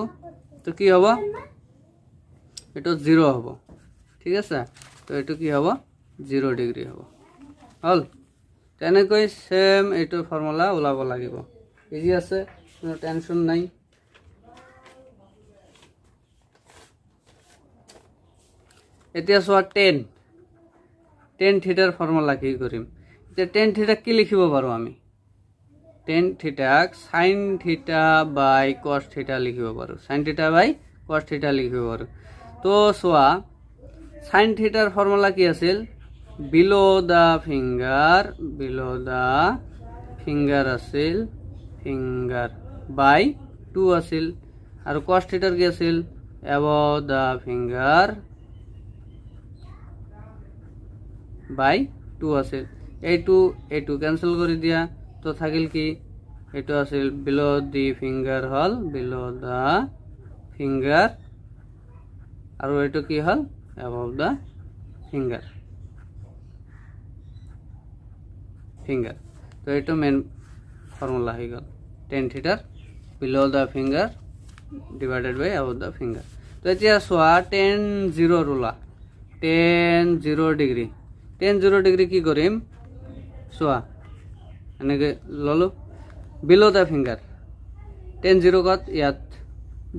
তো কি হ'ব এটো 0 হ'ব ঠিক আছে তো এটো কি হ'ব 0 ডিগ্রি হ'ব হল তেনেকৈ সেম এটো ফর্মুলা ওলাব লাগিব ইজি আছে কোনো টেনশন নাই এতিয়া চোৱা 10 থিটাৰ ফৰ্মুলা কি কৰিম এতিয়া 10 থিটা কি লিখিব পাৰো আমি ten থিটাক sine theta by cos theta লিখিব পাৰোঁ, sine theta by cos theta লিখিব পাৰোঁ। তো চোৱা সাইন থিটাৰ ফৰ্মুলা কি আছিল, বিলো দ্য ফিংগাৰ আছিল ফিংগাৰ বাই 2 আছিল, আৰু কস থিটাৰ কি আছিল, এবভ দ্য ফিংগাৰ বাই 2 আছিল। এইটো কেনসেল কৰি দিয়া, তো থাকিল কি, এইটো আছিল বিলো দি ফিংগাৰ হ'ল বিলো দ্য ফিংগাৰ, আৰু এইটো কি হ'ল এবভ দ্য ফিংগাৰ। তো এইটো মেইন ফৰ্মুলা হৈ গ'ল, টেন থিটাৰ below the finger divided by above the finger. তো এতিয়া চোৱা টেন 0 ওলা, টেন 0 ডিগ্ৰী, টেন 0 ডিগ্ৰী কি কৰিম চোৱা, এনেকৈ ল'লোঁ বিলো দ্য ফিংগাৰ, টেন 0 ক'ত, ইয়াত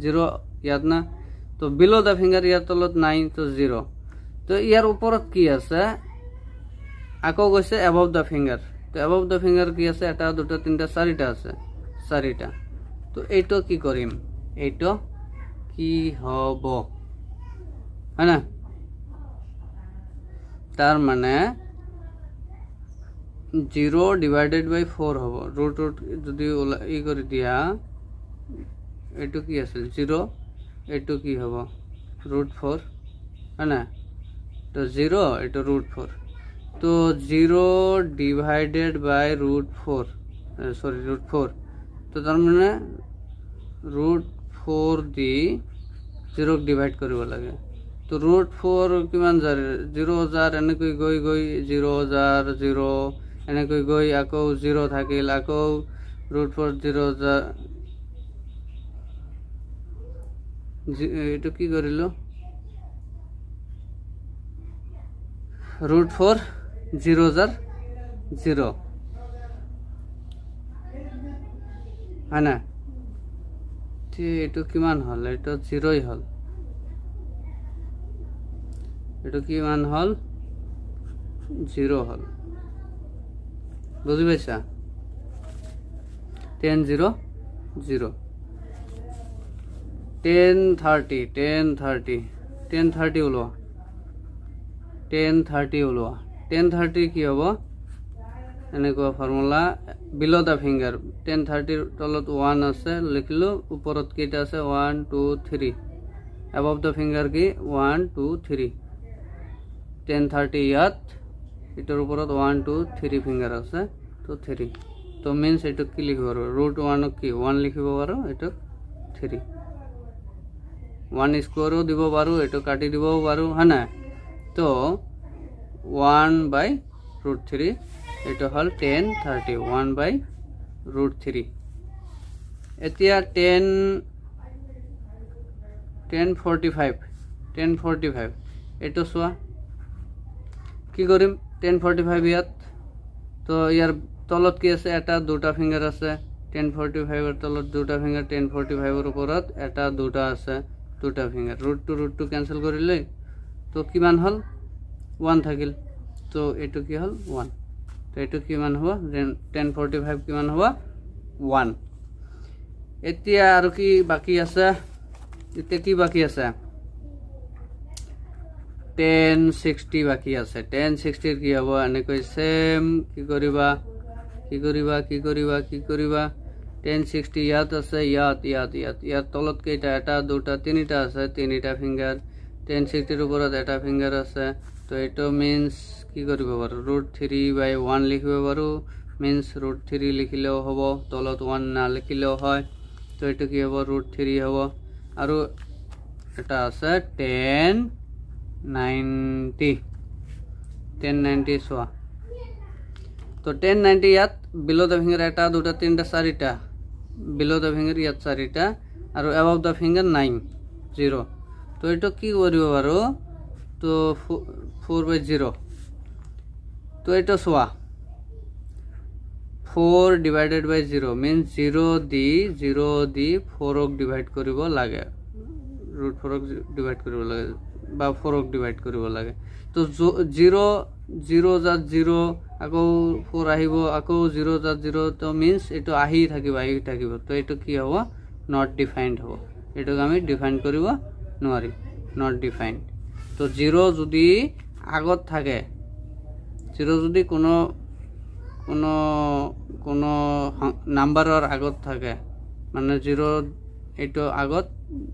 0 ইয়াত না, তো বিলো দ্য ফিংগাৰ ইয়াৰ তলত নাই, তো 0, তো ইয়াৰ ওপৰত কি আছে, আকৌ গৈছে এবভ দ্য ফিংগাৰ, তো এবভ দ্য ফিংগাৰ কি আছে, এটা দুটা তিনিটা চাৰিটা আছে, চাৰিটা। তো এইটো কি কৰিম, এইটো কি হ'ব, হয় না, তাৰ মানে 0 ডিভাইডেড বাই 4 হ'ব, ৰুট যদি ই কৰি দিয়া, এইটো কি আছিল 0, এইটো কি হ'ব √4, হয় না, তো 0 এইটো √4, তো 0 ডিভাইডেড বাই √4, √4, তো তার মানে √4 দি 0 ডিভাইড কৰিব লাগে, তো √4 কিমান যায়, 0 যায়, এনেকৈ গৈ 0 যায় 0, এনেকৈ গৈ আকৌ 0 থাকিল, আকৌ √4 0 যায়, এইটো কি কৰিলোঁ, √4 0 যায় 0, হয় না, এইটো কিমান হ'ল, এইটো 0ই হ'ল, এইটো কিমান হ'ল 0 হ'ল, বুজি পাইছা, 10 0 0, 10 30 ওলোৱা, 10 30 কি হ'ব, এনেকুৱা ফৰ্মুলা, বিলো দ্য ফিংগাৰ 10 30 তলত 1 আছে লিখিলোঁ, ওপৰত কেইটা আছে 1 2 3, এবভ দ্য ফিংগাৰ কি 1 2 3, 10 30 ইয়াত, এটার উপরত 1 2 3 ফিঙ্গার আছে, তো 3, তো মিন্স এটা কি লিখিব পারো, √1 কি 1 লিখিব পারো, এটা 3, 1 স্কোয়ারও দিব পারো, এটা কাটি দিবও পারো, হ্যাঁ না, তো 1 বাই √3, এটা হল 10 30, 1 বাই √3। এতিয়া 10 45, এইটো চোৱা কি কৰিম, 10 45 ইয়াত, তো ইয়াৰ তলত কি আছে, এটা দুটা ফিংগাৰ আছে, 10 45 তলত দুটা ফিংগাৰ, 10 45 ওপৰত এটা দুটা আছে, দুটা ফিংগাৰ, √2 কেনসেল কৰিলে, তো কিমান হ'ল 1 থাকিল, তো এইটো কি হ'ল 1, তো এইটো কিমান হ'ব, 10 45 কিমান হ'ব 1। এতিয়া আৰু কি বাকি আছে, এতিয়া কি বাকি আছে, 10 60 বাকি আছে, 10 60 কি হ'ব, এনেকৈ সেম কি কৰিবা 10 60 ইয়াত আছে, ইয়াত তলত কেইটা, এটা দুটা তিনিটা আছে, তিনিটা ফিংগাৰ, 10 60 ওপৰত এটা ফিংগাৰ আছে, তো এইটো মিন্স কি কৰিব পাৰোঁ, √3 বাই 1 লিখিব পাৰোঁ, মিন্স √3 লিখিলেও হ'ব, তলত 1 না লিখিলেও হয়, তো এইটো কি হ'ব √3 হ'ব, আৰু এটা আছে 1090 চোৱা, তো 1090 ইয়াত বিলো দ্য ফিংগাৰ এটা দুটা তিনিটা চাৰিটা, বিলো দ্য ফিংগাৰ ইয়াত চাৰিটা, আৰু এবভ দ্য ফিংগাৰ 9 0, তো এইটো কি কৰিব পাৰোঁ, তো 4/0, তো এইটো চোৱা 4 ডিভাইডেড বাই 0 মিন্স 0 দি 4ক ডিভাইড কৰিব লাগে, √4ক ডিভাইড কৰিব লাগে, বা 4ক ডিভাইড কৰিব লাগে তো 0 0 যা 0 আকৌ 4 আহিব আকৌ 0 যা 0 তো মিন্স এইটো আহি থাকিব তো এইটো কি হ'ব নট ডিফাইন্ড হ'ব এটোক আমি ডিফাইন কৰিব নোৱাৰি নট ডিফাইন্ড তো 0 যদি আগত থাকে 0 যদি কোনো নাম্বাৰৰ আগত থাকে মানে 0 এইটো আগত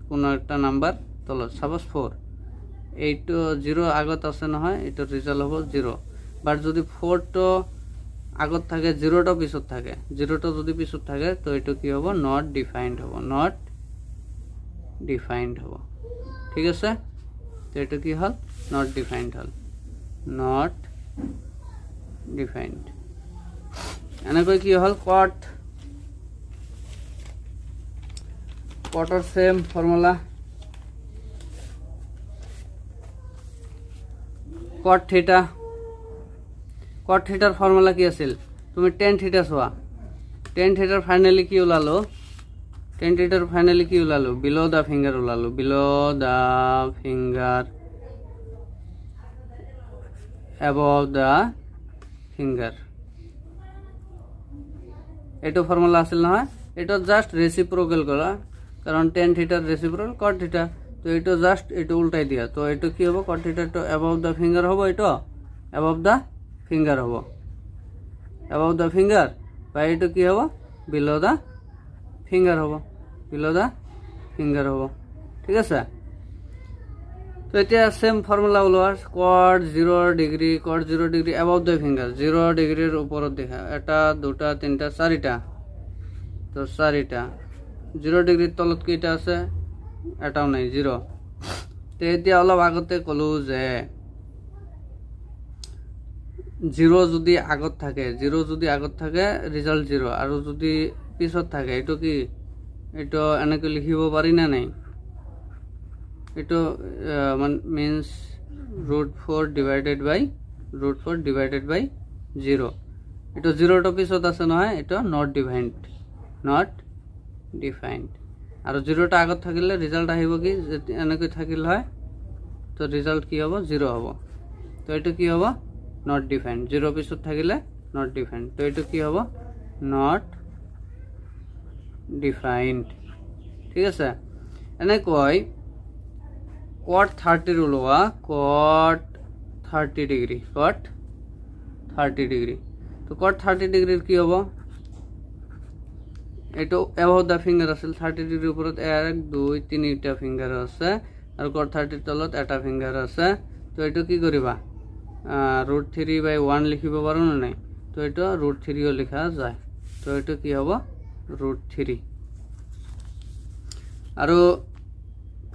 কোনো একটা নাম্বাৰ তলত সাপোজ 4 এইটো 0 আগত আছে নহয় এইটো ৰিজাল্ট হ'ব 0 বাট যদি 4 টো আগত থাকে 0 টো পিছত থাকে 0 টো যদি পিছত থাকে তো এইটো কি হ'ব নট ডিফাইন্ড হ'ব নট ডিফাইন্ড হ'ব ঠিক আছে তো এইটো কি হল নট ডিফাইন্ড হল নট ডিফাইন্ড এনেকৈ কি হল কটৰ সেম ফৰ্মুলা কট থিটাৰ ফৰ্মুলা কি আছিল তুমি টেন থিটা চোৱা টেন থিটাৰ ফাইনালি কি ওলালো বিলো দা ফিংগাৰ ওলালো বিলো দা ফিংগাৰ above the finger এইটো ফর্মুলা আছিল নহয় এটা জাস্ট রেসিপ্রোকাল করা কারণ tan থিটার রেসিপ্রোকাল cot থিটা তো এটা জাস্ট এটা উল্টাই দিয়া তো এটা কি হবে cot থিটা তো above the finger হবে এটা above the finger হবে above the finger বা এটা কি হবে below the finger হবে below the finger হবে ঠিক আছে তো এটা সেম ফর্মুলা ওলোৱাৰ cot 0 degree above the finger 0 ডিগ্ৰিৰ উপৰত দেখা এটা দুটা তিনটা চাৰিটা তো চাৰিটা 0 ডিগ্রির তলত কেইটা আছে এটাও নাই 0 তো এতিয়া অলপ আগতে কলো যে 0 যদি আগত থাকে ৰিজাল্ট 0 আৰু যদি পিছত থাকে এটো কি এটো এনেকৈ লিখিব পাৰি না নাই এটো means √4 divided by 0 এটো 0 টো পিছত আছে নহয় এটো not defined আৰু 0 টা আগত থাকিলে ৰিজাল্ট আহিব কি এনেকৈ থাকিল হয় তো ৰিজাল্ট কি হ'ব 0 হ'ব তো এটো কি হ'ব not defined 0 পিছত থাকিলে not defined তো এটো কি হ'ব not defined ঠিক আছে এনেকৈ cot 30 ওলোৱা cot 30 ডিগ্রি তো cot 30 ডিগ্রির কি হ'ব এটো above the finger আছিল 30 ডিগ্রির উপৰত 1 2 3টা ফিঙ্গাৰ আছে আৰু cot 30 তলত এটা ফিঙ্গাৰ আছে তো এটো কি কৰিবা √3/1 লিখিব পাৰো না নাই তো এটো √3 ও লিখা যায় তো এটো কি হ'ব √3 আৰু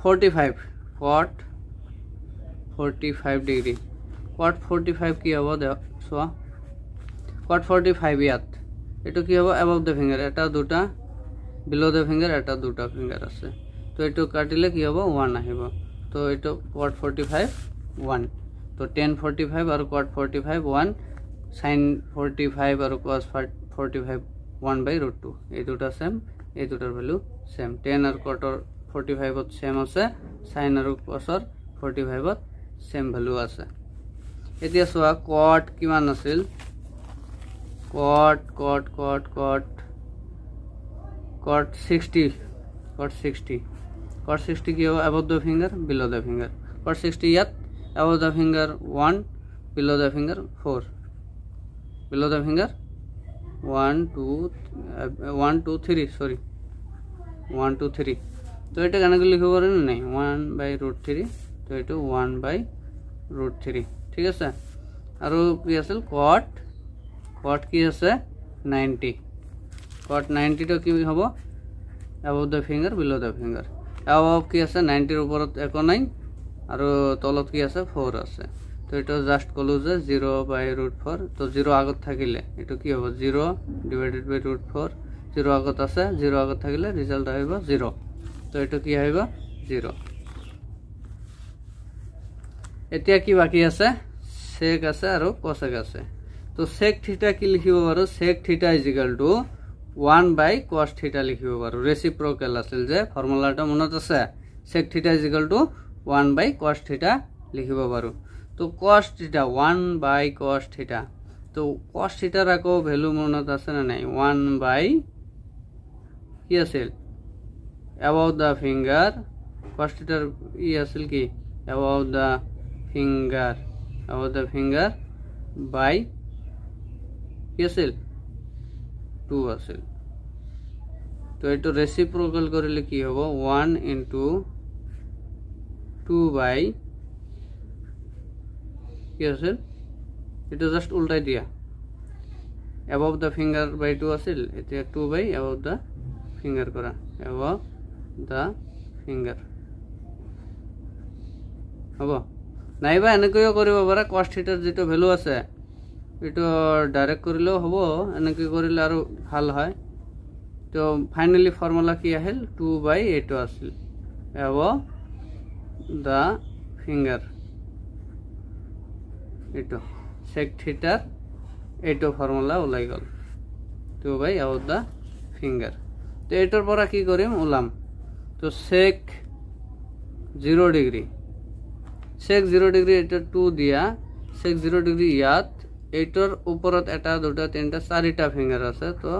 45 cot 45 ডিগ্রি cot 45 কি হ'ব সোয়া cot 45 ইয়াত এটো কি হ'ব above the finger এটা দুটা below the finger এটা দুটা ফিঙ্গার আছে তো এটো কাটিলে কি হ'ব 1 আহিব তো এটো cot 45 1 তো tan 45 আৰু cot 45 1 sin 45 আৰু cos 45 1/√2 এই দুটা সেম এই দুটাৰ ভ্যালু সেম tan আৰু cot 45 ত সেম আছে sin আৰু cos 45 ত সেম ভ্যালু আছে এতিয়া সোয়া cot কিমান আছিল cot 60 কি হ'ব above the finger below the finger cot 60 ইয়াত above the finger 1 below the finger 4 below the finger 1 2 3 sorry 1 2 3 তো এটা কেনেকৈ লিখিব পাৰি নাই 1/√3 তো এটা 1/√3 ঠিক আছে আৰু কি আছিল cot কি আছে 90 cot 90 তো কি হ'ব above the finger below the finger above কি আছে 90 ৰ ওপৰত একো নাই আৰু তলত কি আছে 4 আছে তো এটা জাস্ট কলো যে 0/√4 তো 0 আগত থাকিলে এটা কি হ'ব 0 divided by √4 0 আগত আছে 0 আগত থাকিলে ৰিজাল্ট আহিব 0 তো এটা কি আহিব 0 এতিয়া কি বাকি আছে sec আছে আৰু cosec আছে তো sec থিটা কি লিখিব পাৰো sec থিটা = 1/cos থিটা লিখিব পাৰো ৰেচিপ্ৰকেল আছিল যে ফৰ্মুলাটা মনত আছে sec থিটা = 1/cos θ লিখিব পাৰোঁ। তো cos θ 1/cos θ, তো cos θ আকৌ ভেলু মনত আছে না নাই? 1 কি আছিল? above the finger, cos θ আছিল কি? above the finger by কি আছিল? 2 আছিল। তো এইটো রেসিপ্রোকাল কৰিলে কি হ'ব? 1 into 2 by কি আছিল? এটা জাস্ট উল্টাই দিয়া, above the finger by 2 আছিল, এতিয়া 2 by above the finger কৰা, above the finger হ'ব। নাইবা এনেকৈও কৰিব পাৰা, cos θ যিটো ভেলু আছে এইটো ডাইৰেক্ট কৰিলেও হ'ব, এনেকৈ কৰিলে আৰু ভাল হয়। তো ফাইনালি ফৰ্মুলা কি আহিল? 2 by এইটো আছিল, above the finger, এইটো sec θ এইটো ফৰ্মুলা ওলাই গ'ল, 2 by above the finger। তো এইটোৰ পৰা কি কৰিম? ওলাম। তো sec 0 ডিগ্ৰী, sec 0 ডিগ্ৰী এটা 2 দিয়া, sec 0 ডিগ্ৰী ইয়াত, এইটোৰ ওপৰত এটা দুটা তিনিটা চাৰিটা ফিংগাৰ আছে, তো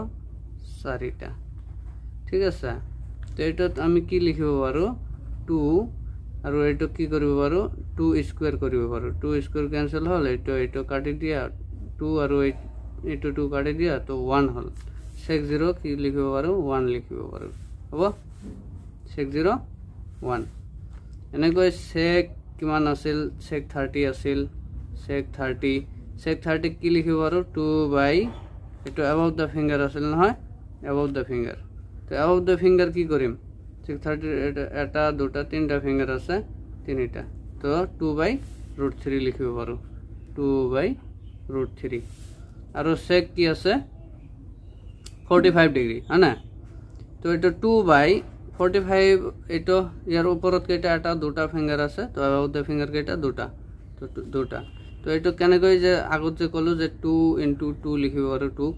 চাৰিটা, ঠিক আছে। তো এইটোত আমি কি লিখিব পাৰোঁ? 2, আৰু এইটো কি কৰিব পাৰোঁ? 2 স্কুৱেৰ কৰিব পাৰোঁ। 2 স্কুৱেৰ কেঞ্চেল হ'ল, এইটো কাটি দিয়া, 2 আৰু এইটো 2 কাটি দিয়া, তো 1 হ'ল। sec 0 কি লিখিব পাৰোঁ? 1 লিখিব পাৰোঁ, হ'ব। sec 0 1। এনেকৈ sec কিমান আছিল? sec 30 আছিল, sec 30 কি লিখিব পাৰোঁ? 2 by এইটো above the finger আছিল নহয়, above the finger। তো above the finger কি কৰিম? sec 30 এটা দুটা তিনিটা ফিংগাৰ আছে, তিনিটা, তো 2 by √3 লিখিব পাৰোঁ, 2 by √3। আৰু sec কি আছে? 45 ডিগ্ৰী, হয় না? তো এইটো 2 by 45, এইটো ইয়াৰ ওপৰত কেইটা? এটা দুটা ফিংগাৰ আছে, তো above the finger কেইটা? দুটা, তো দুটা। তো এইটো কেনেকৈ যে আগত যে ক'লোঁ যে 2 into 2 লিখিব পাৰোঁ, 2ক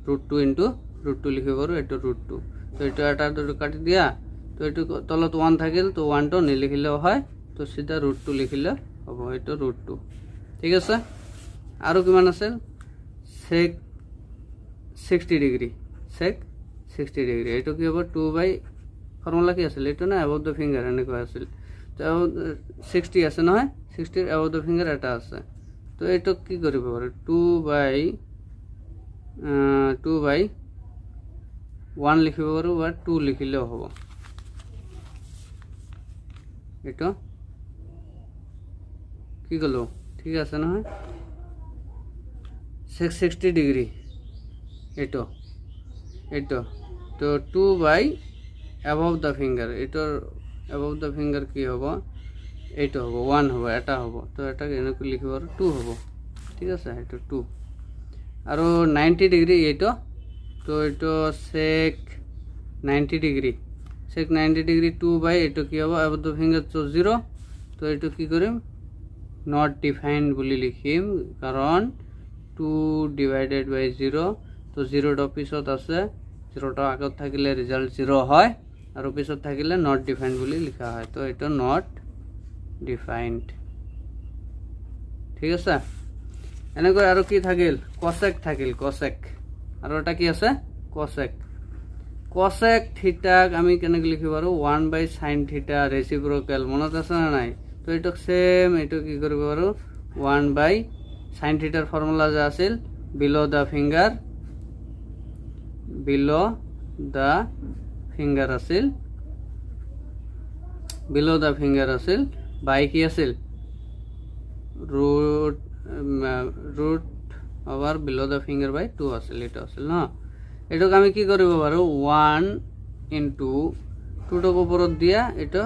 √2 into √2 লিখিব পাৰোঁ, এইটো √2। তো এইটো এটা দুটো কাটি দিয়া, তো এইটো তলত 1 থাকিল, তো 1টো নিলিখিলেও হয়, তো চিধা √2 লিখিলে হ'ব, এইটো √2, ঠিক আছে। আৰু কিমান আছিল? sec 60 ডিগ্ৰী, sec 60 ডিগ্ৰী, এইটো কি হ'ব? 2 by ফৰ্মুলা কি আছিল? এইটো না above the finger এনেকুৱা আছিল, তো 60 আছে নহয়, 60 above the finger এটা আছে, তো এইটো কি কৰিব পাৰোঁ? 2 by 1 লিখিব পাৰোঁ, বা 2 লিখিলেও হ'ব। এইটো কি ক'লোঁ? ঠিক আছে নহয়? sec 60 ডিগ্ৰী এইটো, তো 2 by above the finger, এইটোৰ above the finger কি হ'ব? এইটো হ'ব, 1 হ'ব, এটা হ'ব, তো এটা এনেকৈ লিখিব পাৰোঁ, 2 হ'ব, ঠিক আছে, এইটো 2। আৰু 90 ডিগ্ৰী এইটো, তো এইটো sec 90 degree, sec 90 degree 2 by এইটো কি হ'ব? above the finger, তো 0, তো এইটো কি কৰিম? নট ডিফাইন্ড বুলি লিখিম, কাৰণ 2 divided by 0, তো 0টো পিছত আছে, 0টো আগত থাকিলে ৰিজাল্ট 0 হয়, আৰু পিছত থাকিলে নট ডিফাইন্ড বুলি লিখা হয়, তো এইটো নট ডিফাইন্ড, ঠিক আছে। এনেকৈ আৰু কি থাকিল? cosec থাকিল, cosec, আৰু এটা কি আছে? cosec থিটাক আমি কেনেকৈ লিখিব পাৰোঁ? 1 by sin θ ৰেচিপ্ৰকেল, মনত আছে না নাই? তো এইটো সেম, এইটো কি কৰিব পাৰোঁ? 1 by sin θ ফৰ্মুলা যে আছিল, বিলো দ্য ফিংগাৰ আছিল, বাই কি আছিল? ৰুট ওভাৰ বিলো দ্য ফিংগাৰ বাই 2 আছিল, এইটো আছিল ন। এইটোক আমি কি কৰিব পাৰোঁ? 1 into 2টোক ওপৰত দিয়া, এইটো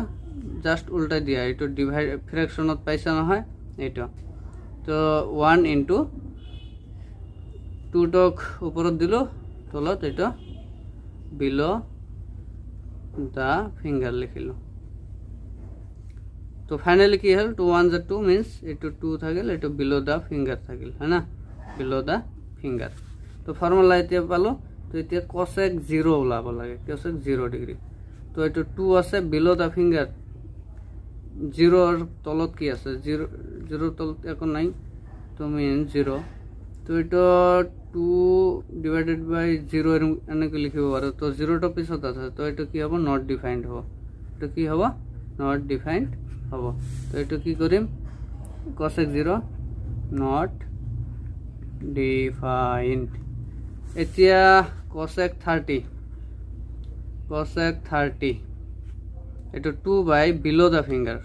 জাষ্ট উল্টাই দিয়া, এইটো ডিভাইড ফ্ৰেকশ্যনত পাইছা নহয়, এইটো। তো 1 into 2টোক ওপৰত দিলোঁ, তলত এইটো বিলো দ্য ফিংগাৰ লিখিলোঁ। তো ফাইনালি কি হ'ল? 2 1 2 মিনস এইটো 2 থাকিল, এইটো বিলো দ্য ফিংগাৰ থাকিল, হয় না? বিলো দ্য ফিংগাৰ। তো ফৰ্মুলা এতিয়া পালোঁ, তো এতিয়া cosec 0 ওলাব লাগে, cosec 0 ডিগ্ৰী। তো এইটো 2 আছে বিলো দ্য ফিংগাৰ, জিরোর তলত কি আছে জিরোর তলত এখন নাই তো মিন 0 তো এটা 2 ডিভাইডেড বাই 0 এনেকে লিখিব পাৰো তো 0টা পিছত আছে তো এটা কি হ'ব নট ডিফাইন্ড হ'ব এটা কি হ'ব নট ডিফাইন্ড হ'ব তো এটা কি কৰিম cosec 0 নট ডিফাইন্ড এতিয়া cosec 30 এটা 2 বাই বিলো দ্য ফিঙ্গার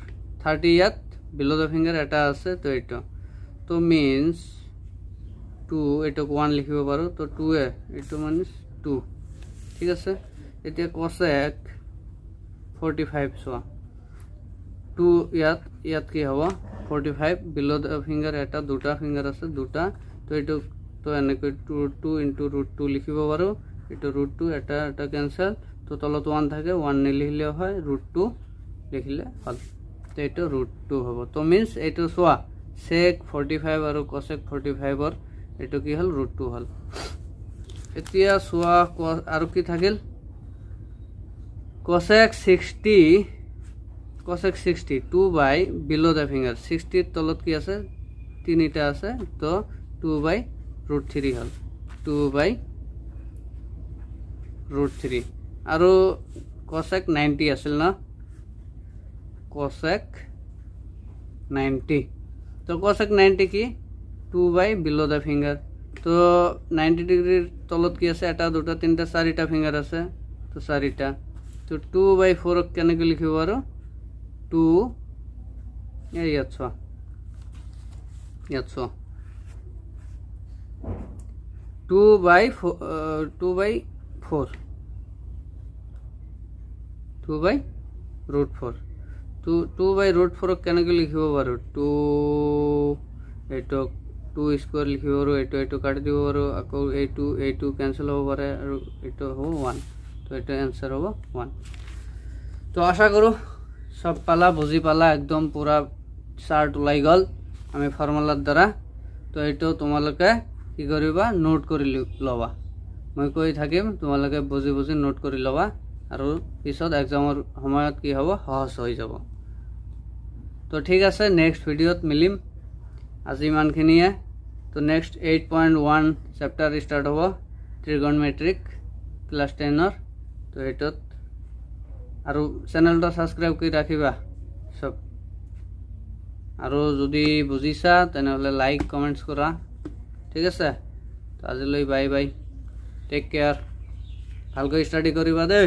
30 ইয়াত বিলো দ্য ফিঙ্গার এটা আছে তো এটা তো মিন্স 2 এটা 1 লিখিব পাৰো তো 2 এ এটা মানে 2 ঠিক আছে এতিয়া cosec 45 চোৱা 2 ইয়াত কি হ'ব 45 বিলো দ্য ফিঙ্গার এটা দুটা ফিঙ্গার আছে দুটা তো এটা তো এনেকৈ 2 ইনটু √2 লিখিব পাৰো এটা √2 এটা ক্যান্সেল তো তলত 1 থাকে 1 নিলিখিলে হয় √2 লিখিলে হল তো এটা √2 হ'ব তো মিন্স এটা চোৱা sec 45 আৰু cosec 45 ৰ এটা কি হল √2 হল এতিয়া চোৱা আৰু কি থাকিল cosec 60 2 বাই বিলো দ্য ফিঙ্গাৰ 60 ৰ তলত কি আছে তিনিটা আছে তো 2 বাই √3 হল 2 বাই √3 আৰু cosec 90 আছিল না cosec 90 তো cosec 90 কি 2 বাই বিলো দ্য ফিঙ্গার তো 90 ডিগ্রির তলত কি আছে এটা দুটা তিনটা চাৰিটা ফিঙ্গাৰ আছে তো চাৰিটা তো 2 বাই 4 কেনেকৈ লিখিব আৰু 2 ইয়াত চোৱা 2 বাই 4 2 বাই √4 2 বাই √4 কেনেকৈ লিখিব পাৰো 2 এইটো 2 স্কয়াৰ লিখিব পাৰো এইটো কাটি দিব পাৰো আকৌ এইটো ক্যান্সেল হ'ব পাৰে আৰু এইটো হ'ব 1 তো এটা आंसर হ'ব 1 তো আশা কৰো সব পালা বুজি পালা একদম পুৰা চাৰ্ট ওলাই গল আমি ফৰ্মুলাৰ দ্বাৰা তো এইটো তোমালোকে কি কৰিবা নোট কৰি লবা মই কৈ থাকিম তোমালোকে বুজি নোট কৰি লবা আৰু পিছত এক্সামৰ সময়ত কি হ'ব সহজ হৈ যাব তো ঠিক আছে নেক্সট ভিডিওত মিলিম আজি ইমানখিনিয়ে তো নেক্সট 8.1 চেপ্টাৰ স্টাৰ্ট হ'ব ট্ৰিগোনোমেট্ৰিক ক্লাস 10 ৰ তো এটত আৰু চেনেলটা সাবস্ক্ৰাইব কৰি ৰাখিবা সব আৰু যদি বুজিছা তেনেহলে লাইক কমেন্টস কৰা ঠিক আছে তো আজিলৈ বাই বাই টেক কেয়াৰ ভালকৈ স্টাডি কৰিবা দে